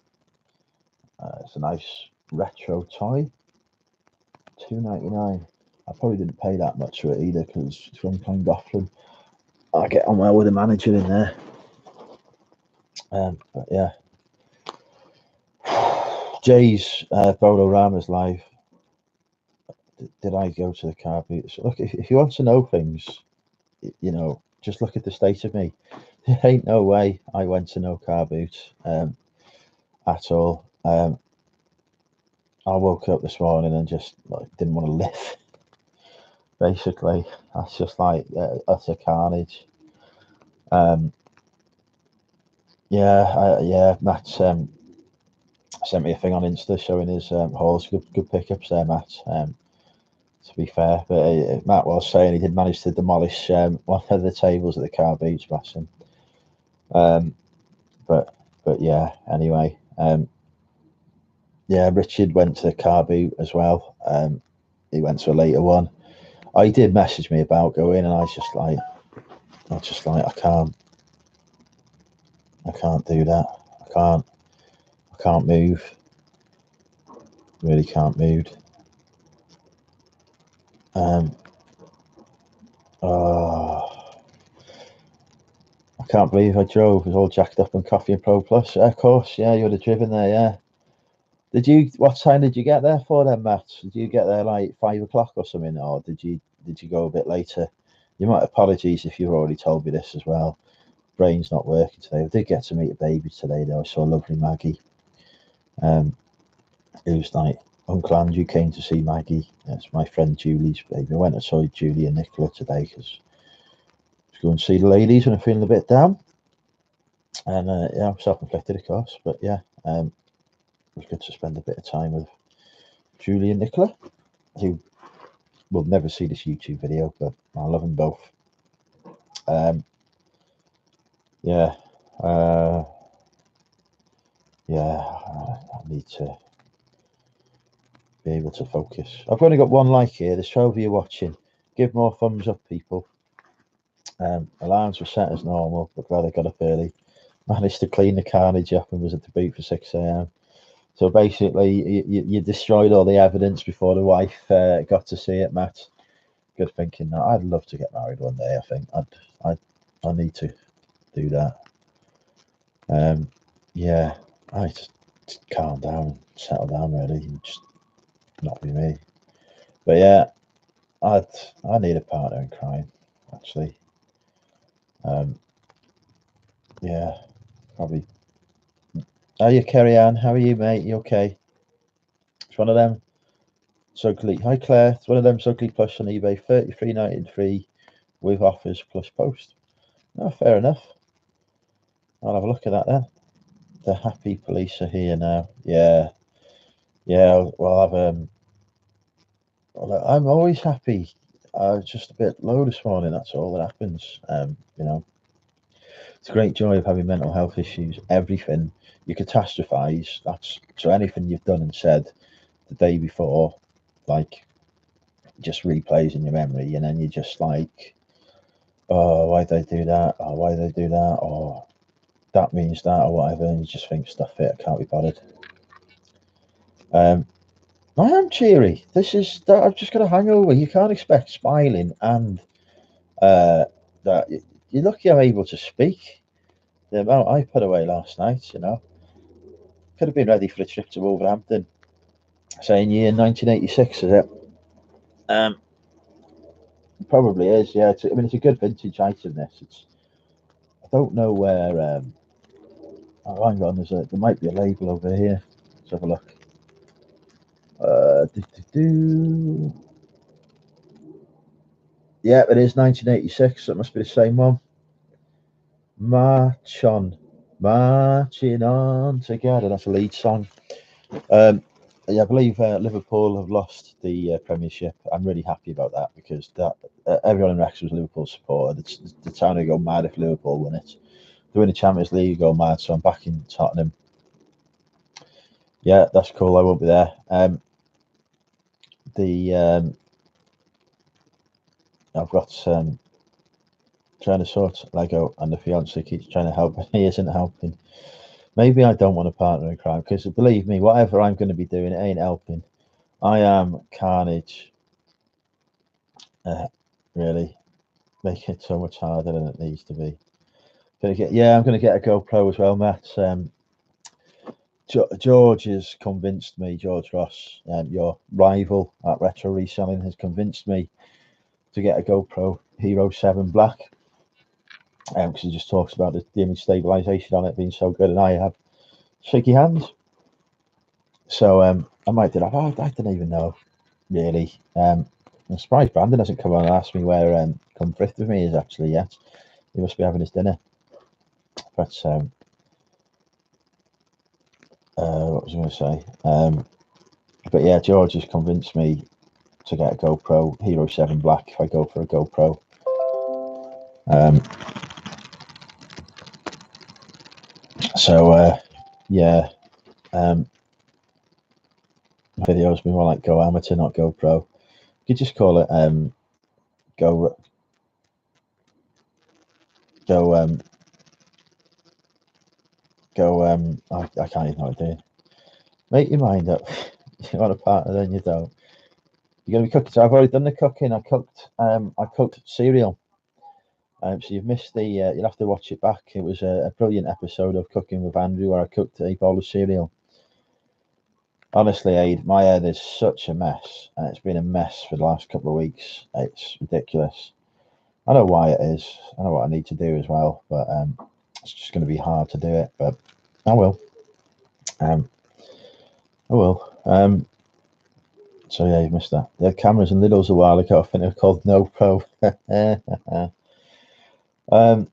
It's a nice retro toy. $2.99. I probably didn't pay that much for it either because it's from Llangollen. I get on well with the manager in there. But yeah. Jay's Bolorama's live. Did I go to the car boot? So look, if you want to know things, just look at the state of me. There ain't no way I went to no car boot at all. I woke up this morning and just didn't want to live. Basically, that's just like utter carnage. Matt sent me a thing on Insta showing his hauls. Good pickups there, Matt. To be fair, but Matt was saying he did manage to demolish one of the tables at the car boot, bless him. But yeah, anyway. Yeah, Richard went to the car boot as well. He went to a later one. He did message me about going, and I was just like, I can't do that. I can't move. Really can't move. Oh, I can't believe I drove. It was all jacked up on coffee and Pro Plus. Of course, yeah, you would have driven there, yeah. Did you? What time did you get there for then, Matt? Did you get there like 5 o'clock or something, or did you go a bit later? You might apologies if you've already told me this as well. Brain's not working today. I did get to meet a baby today though. I saw lovely Maggie. It was like Uncle Andrew came to see Maggie. That's my friend Julie's baby. I went and saw Julie and Nicola today because I was going to see the ladies when I'm feeling a bit down. And yeah, I'm self-inflicted, of course, but yeah, it was good to spend a bit of time with Julie and Nicola, who will never see this YouTube video, but I love them both. Yeah, yeah, I need to be able to focus. I've only got one like here. There's 12 of you watching. Give more thumbs up, people. Alarms were set as normal, but glad I got up early. Managed to clean the carnage up and was at the boot for 6 a.m. So basically, you destroyed all the evidence before the wife got to see it, Matt. Good thinking. I'd love to get married one day. I think I need to do that. Yeah, I just calm down, settle down, really, and just not be me. But yeah, I need a partner in crime, actually. Yeah, probably. How are you, Kerry Ann? How are you, mate? You okay? It's one of them. Ugly. Hi, Claire. It's one of them ugly plush on eBay, 33.93 with offers plus post. Oh, fair enough. I'll have a look at that then. The happy police are here now. Yeah, yeah. Well, I'm always happy. I was just a bit low this morning. That's all that happens. It's a great joy of having mental health issues. Everything you catastrophize. That's so anything you've done and said the day before, like, just replays in your memory, and then you're just like, oh, why'd they do that? Or why did they do that? Or that means that, or whatever. And you just think, stuff it. I can't be bothered. I am cheery. I've just got a hangover. You can't expect smiling and that. You're lucky I'm able to speak. The amount I put away last night, could have been ready for a trip to Wolverhampton. Saying year 1986, is it? It probably is. Yeah, I mean, it's a good vintage item. I don't know where. Oh, hang on. There might be a label over here. Let's have a look. Yeah, it is 1986. It must be the same one. Marching on together. That's a lead song. Yeah, I believe Liverpool have lost the Premiership. I'm really happy about that because everyone in Wrexham was Liverpool supporter. The town would go mad if Liverpool win it. If they win the Champions League, go mad. So I'm back in Tottenham. Yeah, that's cool. I won't be there. I've got trying to sort Lego, and the fiance keeps trying to help, and he isn't helping. Maybe I don't want a partner in crime because believe me, whatever I'm going to be doing, it ain't helping. I am carnage. Really making it so much harder than it needs to be. I'm going to get a GoPro as well, Matt. George has convinced me, George Ross, your rival at Retro Reselling, has convinced me to get a GoPro Hero 7 Black. Because he just talks about the image stabilization on it being so good, and I have shaky hands. So I might do that. I don't even know, really. I'm surprised Brandon hasn't come on and asked me where Come Thrift With Me is actually yet. He must be having his dinner. But what was I going to say? But yeah, George has convinced me to get a GoPro Hero 7 Black if I go for a GoPro. So yeah, videos be more like Go Amateur, not GoPro. You could just call it Go. I can't even know what I'm doing. Make your mind up. You want a partner, then you don't. You're going to be cooking. So I've already done the cooking. I cooked cereal. So you've missed the. You'll have to watch it back. It was a brilliant episode of Cooking with Andrew where I cooked a bowl of cereal. Honestly, Aid, my head is such a mess, and it's been a mess for the last couple of weeks. It's ridiculous. I know why it is. I know what I need to do as well, but it's just going to be hard to do it. But I will. I will. So yeah, you missed that. They had cameras and Lidl's a while ago. I think they were called No Pro. I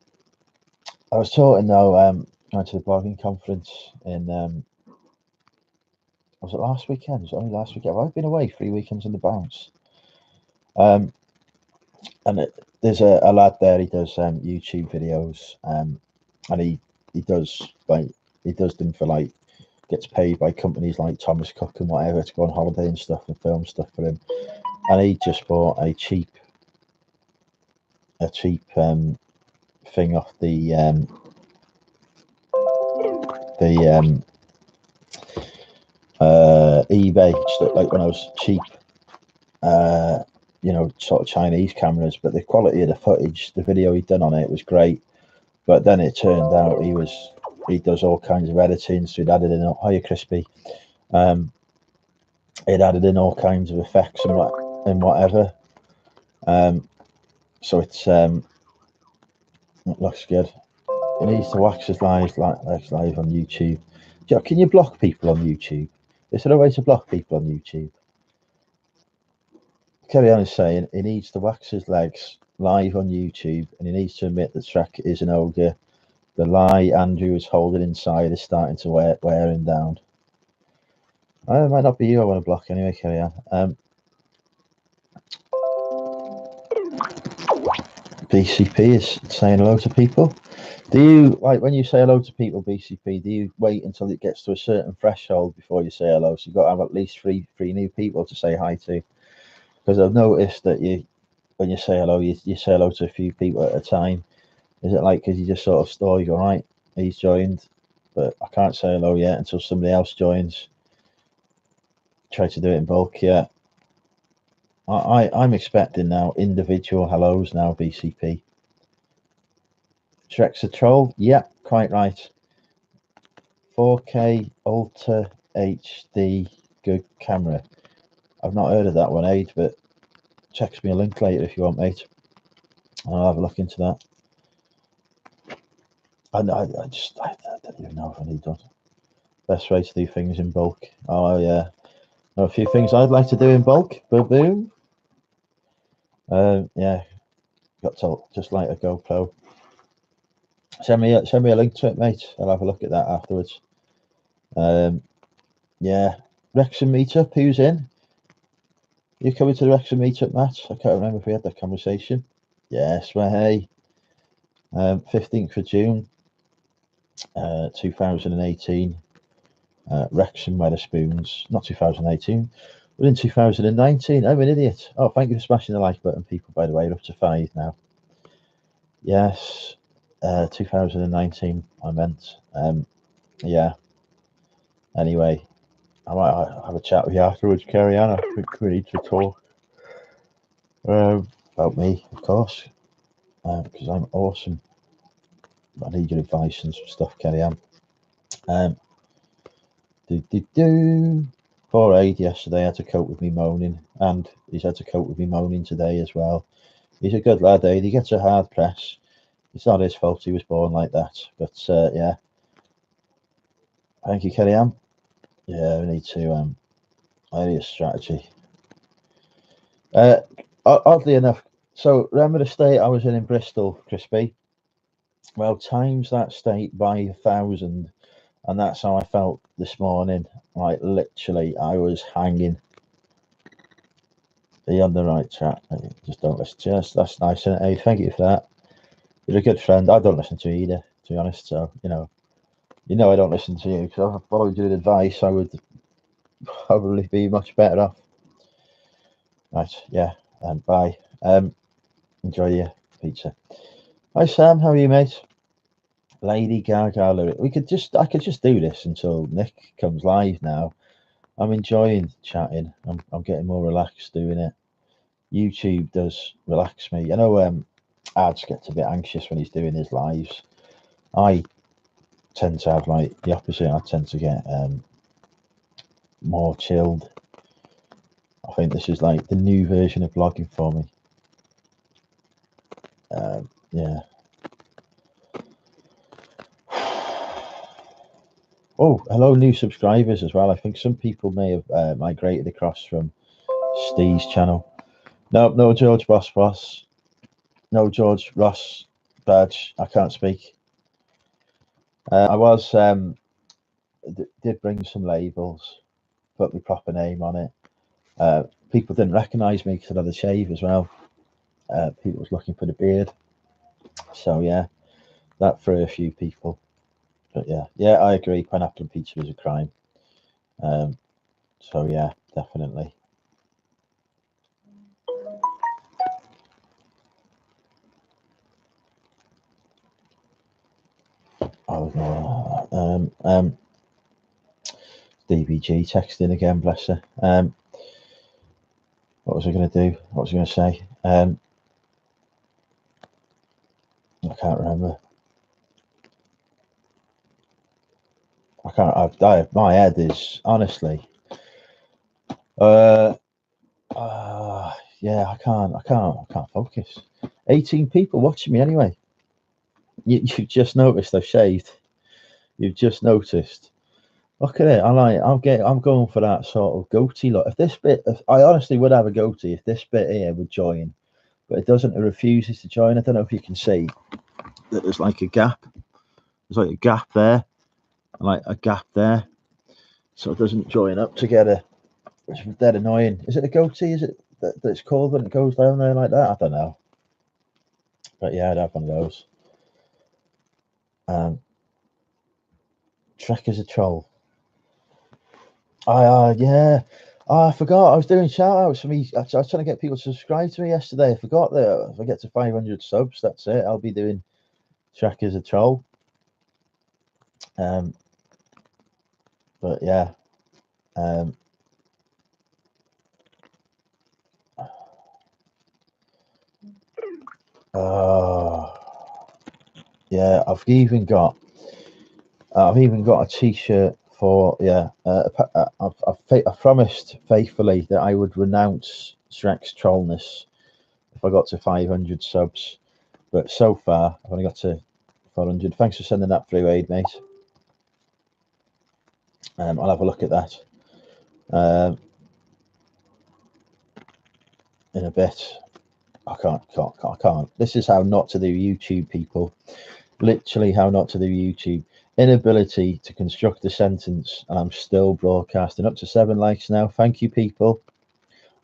was talking though. Going to the blogging conference in. Was it last weekend? Was it only last weekend? I've been away 3 weekends in the bounce. And there's a lad there. He does YouTube videos. And he does them for like, gets paid by companies like Thomas Cook and whatever to go on holiday and stuff and film stuff for him. And he just bought a cheap thing off the eBay, just looked like one of those cheap sort of Chinese cameras, but the quality of the footage, the video he'd done on it was great. But then it turned out he does all kinds of editing, so he'd added in crispy. It added in all kinds of effects and whatever. So it looks good. He needs to wax his live on YouTube. Can you block people on YouTube? Is there a way to block people on YouTube? Carry on is saying he needs to wax his legs live on YouTube, and he needs to admit that Shrek is an ogre. The lie Andrew is holding inside is starting to wear him down. It might not be you I want to block anyway, carry on. BCP is saying hello to people. Do you, like, when you say hello to people, BCP, do you wait until it gets to a certain threshold before you say hello? So you've got to have at least three new people to say hi to. Because I've noticed that when you say hello, you say hello to a few people at a time. Is it like because you just sort of store, you go, right, he's joined, but I can't say hello yet until somebody else joins. Try to do it in bulk, yeah. I'm expecting now individual hellos now, BCP. Shrek's a troll? Yep, quite right. 4K Ultra HD good camera. I've not heard of that one, Aid, but text me a link later if you want, mate. I'll have a look into that. I don't even know if I need that. Best way to do things in bulk. Oh yeah. A few things I'd like to do in bulk. Boom boom. Yeah. Got to just like a GoPro. Send me a link to it, mate. I'll have a look at that afterwards. Yeah. Wrexham meetup, who's in? You coming to the Wrexham meetup, Matt? I can't remember if we had that conversation. Yes, well, hey. 15th of June, 2018. Wrexham Wetherspoons, not 2018, but in 2019. I'm an idiot. Oh, thank you for smashing the like button, people, by the way. We're up to 5 now. Yes, 2019, I meant. Yeah. Anyway, I might have a chat with you afterwards, Carrie Ann. I think we need to talk about me, of course, because I'm awesome. I need your advice and some stuff, Carrie Ann. Poor Aid yesterday had to cope with me moaning, and he's had to cope with me moaning today as well. He's a good lad, Aid. He gets a hard press. It's not his fault he was born like that, but yeah. Thank you, Kelly Ann. Yeah, we need to I need a strategy. Oddly enough, so remember the state I was in Bristol, Crispy? Well, times that state by 1,000, and that's how I felt this morning. Like, literally, I was hanging. Are you on the right track? Just don't listen to us. That's nice, isn't it? Hey, thank you for that. You're a good friend. I don't listen to you either, to be honest. So, you know I don't listen to you, because if I followed your advice, I would probably be much better off. Right, yeah, and bye. Enjoy your pizza. Hi, Sam. How are you, mate? Lady Gaga lyric. I could just do this until Nick comes live now. I'm enjoying chatting. I'm getting more relaxed doing it. YouTube does relax me. I know Ads gets a bit anxious when he's doing his lives. I tend to have like the opposite. I tend to get more chilled. I think this is like the new version of vlogging for me. Yeah. Oh, hello, new subscribers as well. I think some people may have migrated across from Steve's channel. No, George Boss. No, George Ross Badge. I can't speak. I was did bring some labels, put my proper name on it. People didn't recognise me because I had a shave as well. People was looking for the beard. So yeah, that threw a few people. But yeah, I agree. Pineapple and pizza is a crime. So yeah, definitely. Oh no. DBG texting again, bless her. What was I going to do? What was I going to say? I can't remember. I can't. My head is honestly. Yeah, I can't focus. 18 people watching me anyway. You've just noticed I've shaved. You've just noticed. Look at it. I'm going for that sort of goatee look. I honestly would have a goatee if this bit here would join, but it doesn't. It refuses to join. I don't know if you can see that there's like a gap. There's like a gap there, and like a gap there, so it doesn't join up together. Which is dead annoying. Is it a goatee? Is it that's called when it goes down there like that? I don't know. But yeah, I'd have one of those. Trek as a troll. Yeah. Oh, I forgot. I was doing shout outs for me. I was trying to get people to subscribe to me yesterday. I forgot that if I get to 500 subs, that's it. I'll be doing Trek as a troll. But yeah. Yeah. I've even got a T-shirt for I promised faithfully that I would renounce Shrek's trollness if I got to 500 subs, but so far I've only got to 400. Thanks for sending that through, Aid, mate. I'll have a look at that in a bit. I can't. This is how not to do YouTube, people. Literally how not to do YouTube. Inability to construct a sentence, and I'm still broadcasting. Up to 7 likes now. Thank you, people.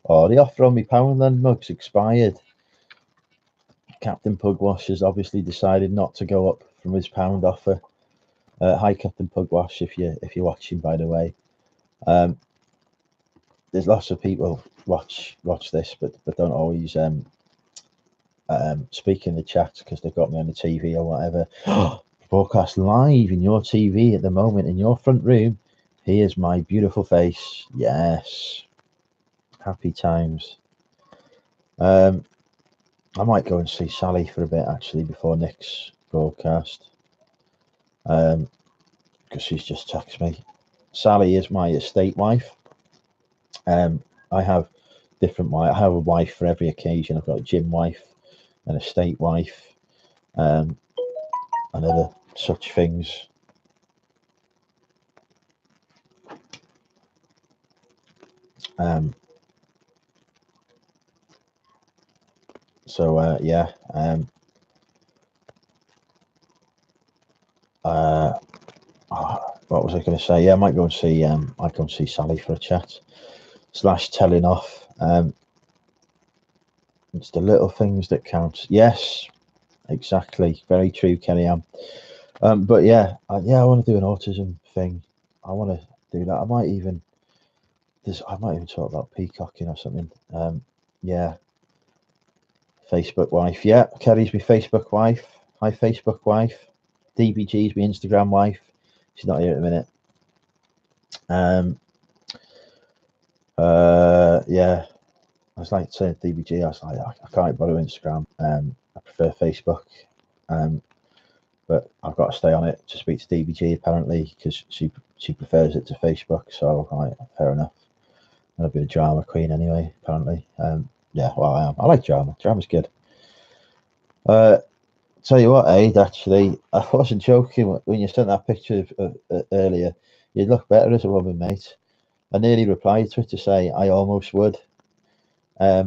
Oh, the offer on me Poundland mug's expired. Captain Pugwash has obviously decided not to go up from his pound offer. Hi, Captain Pugwash, if you're watching, by the way. There's lots of people watch this, but don't always speak in the chat because they've got me on the TV or whatever. Broadcast live in your TV at the moment in your front room. Here's my beautiful face. Yes, happy times. I might go and see Sally for a bit actually before Nick's broadcast, because she's just texted me. Sally is my estate wife. I have different wife. I have a wife for every occasion. I've got a gym wife, an estate wife, and other such things. So yeah. What was I going to say? Yeah, I might go and see Sally for a chat / telling off. It's the little things that count. Yes, exactly. Very true, Kenny. But yeah, I want to do an autism thing. I want to do that. I might even talk about peacocking or something. Yeah. Facebook wife. Yeah, Kerry's my Facebook wife. Hi, Facebook wife. DBG's my Instagram wife. She's not here at the minute. Yeah, I was like saying DBG. I was like, I can't bother Instagram. I prefer Facebook. But I've got to stay on it to speak to DBG apparently because she prefers it to Facebook. So right, fair enough. And a bit of drama queen anyway. Apparently, yeah. Well, I am. I like drama. Drama's good. Tell you what, Aid. Actually, I wasn't joking when you sent that picture of earlier. You'd look better as a woman, mate. I nearly replied to it to say I almost would. Yeah,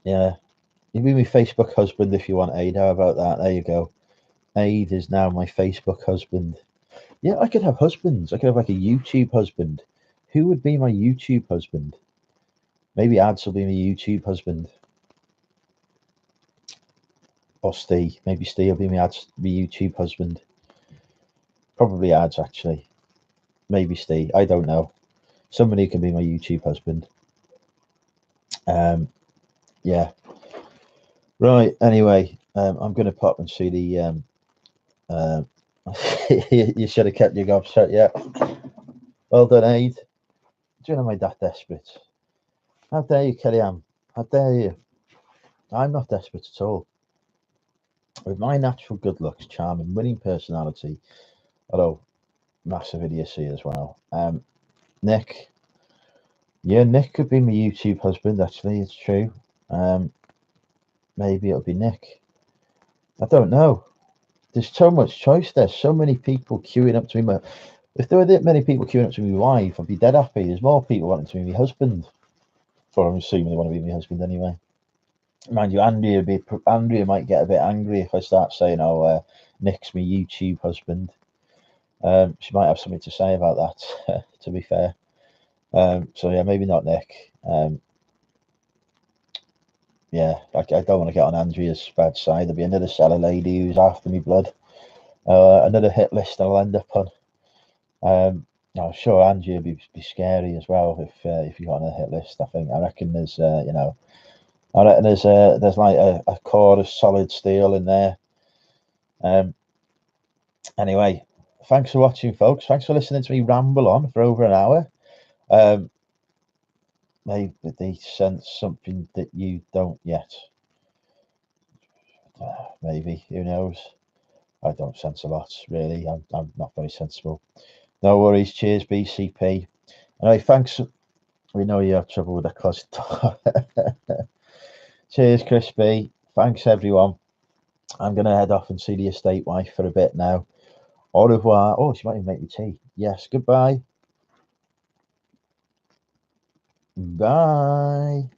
you'd be my Facebook husband if you want, Aid. How about that? There you go. Aid is now my Facebook husband. Yeah, I could have husbands. I could have like a YouTube husband. Who would be my YouTube husband? Maybe Ads will be my YouTube husband. Or Steve. Maybe Steve will be my YouTube husband. Probably Ads, actually. Maybe Steve. I don't know. Somebody can be my YouTube husband. Yeah. Right. Anyway, I'm going to pop and see the. You should have kept your gob shut. Yeah. Well done, Aid. Do you know I'm that desperate? How dare you, Kellyanne? How dare you? I'm not desperate at all. With my natural good looks, charm, and winning personality, although massive idiocy as well. Nick. Yeah, Nick could be my YouTube husband, actually. It's true. Maybe it'll be Nick. I don't know. There's so much choice. There's so many people queuing up to be if there were that many people queuing up to be my wife, I'd be dead happy. There's more people wanting to be my husband. Or I'm assuming they want to be my husband anyway. Mind you, Andrea might get a bit angry if I start saying, "Oh, Nick's my YouTube husband." She might have something to say about that. To be fair, so yeah, maybe not Nick. Yeah, I don't want to get on Andrea's bad side. There'll be another seller lady who's after me blood. Another hit list I'll end up on. I'm sure Andrea would be scary as well if you got on a hit list. I reckon there's there's like a core of solid steel in there. Anyway, thanks for watching, folks. Thanks for listening to me ramble on for over an hour. Maybe they sense something that you don't yet. Maybe, who knows? I don't sense a lot, really. I'm not very sensible. No worries. Cheers, BCP. Anyway, thanks. We know you have trouble with the closet door. Cheers, Crispy. Thanks, everyone. I'm going to head off and see the estate wife for a bit now. Au revoir. Oh, she might even make me tea. Yes, goodbye. Bye.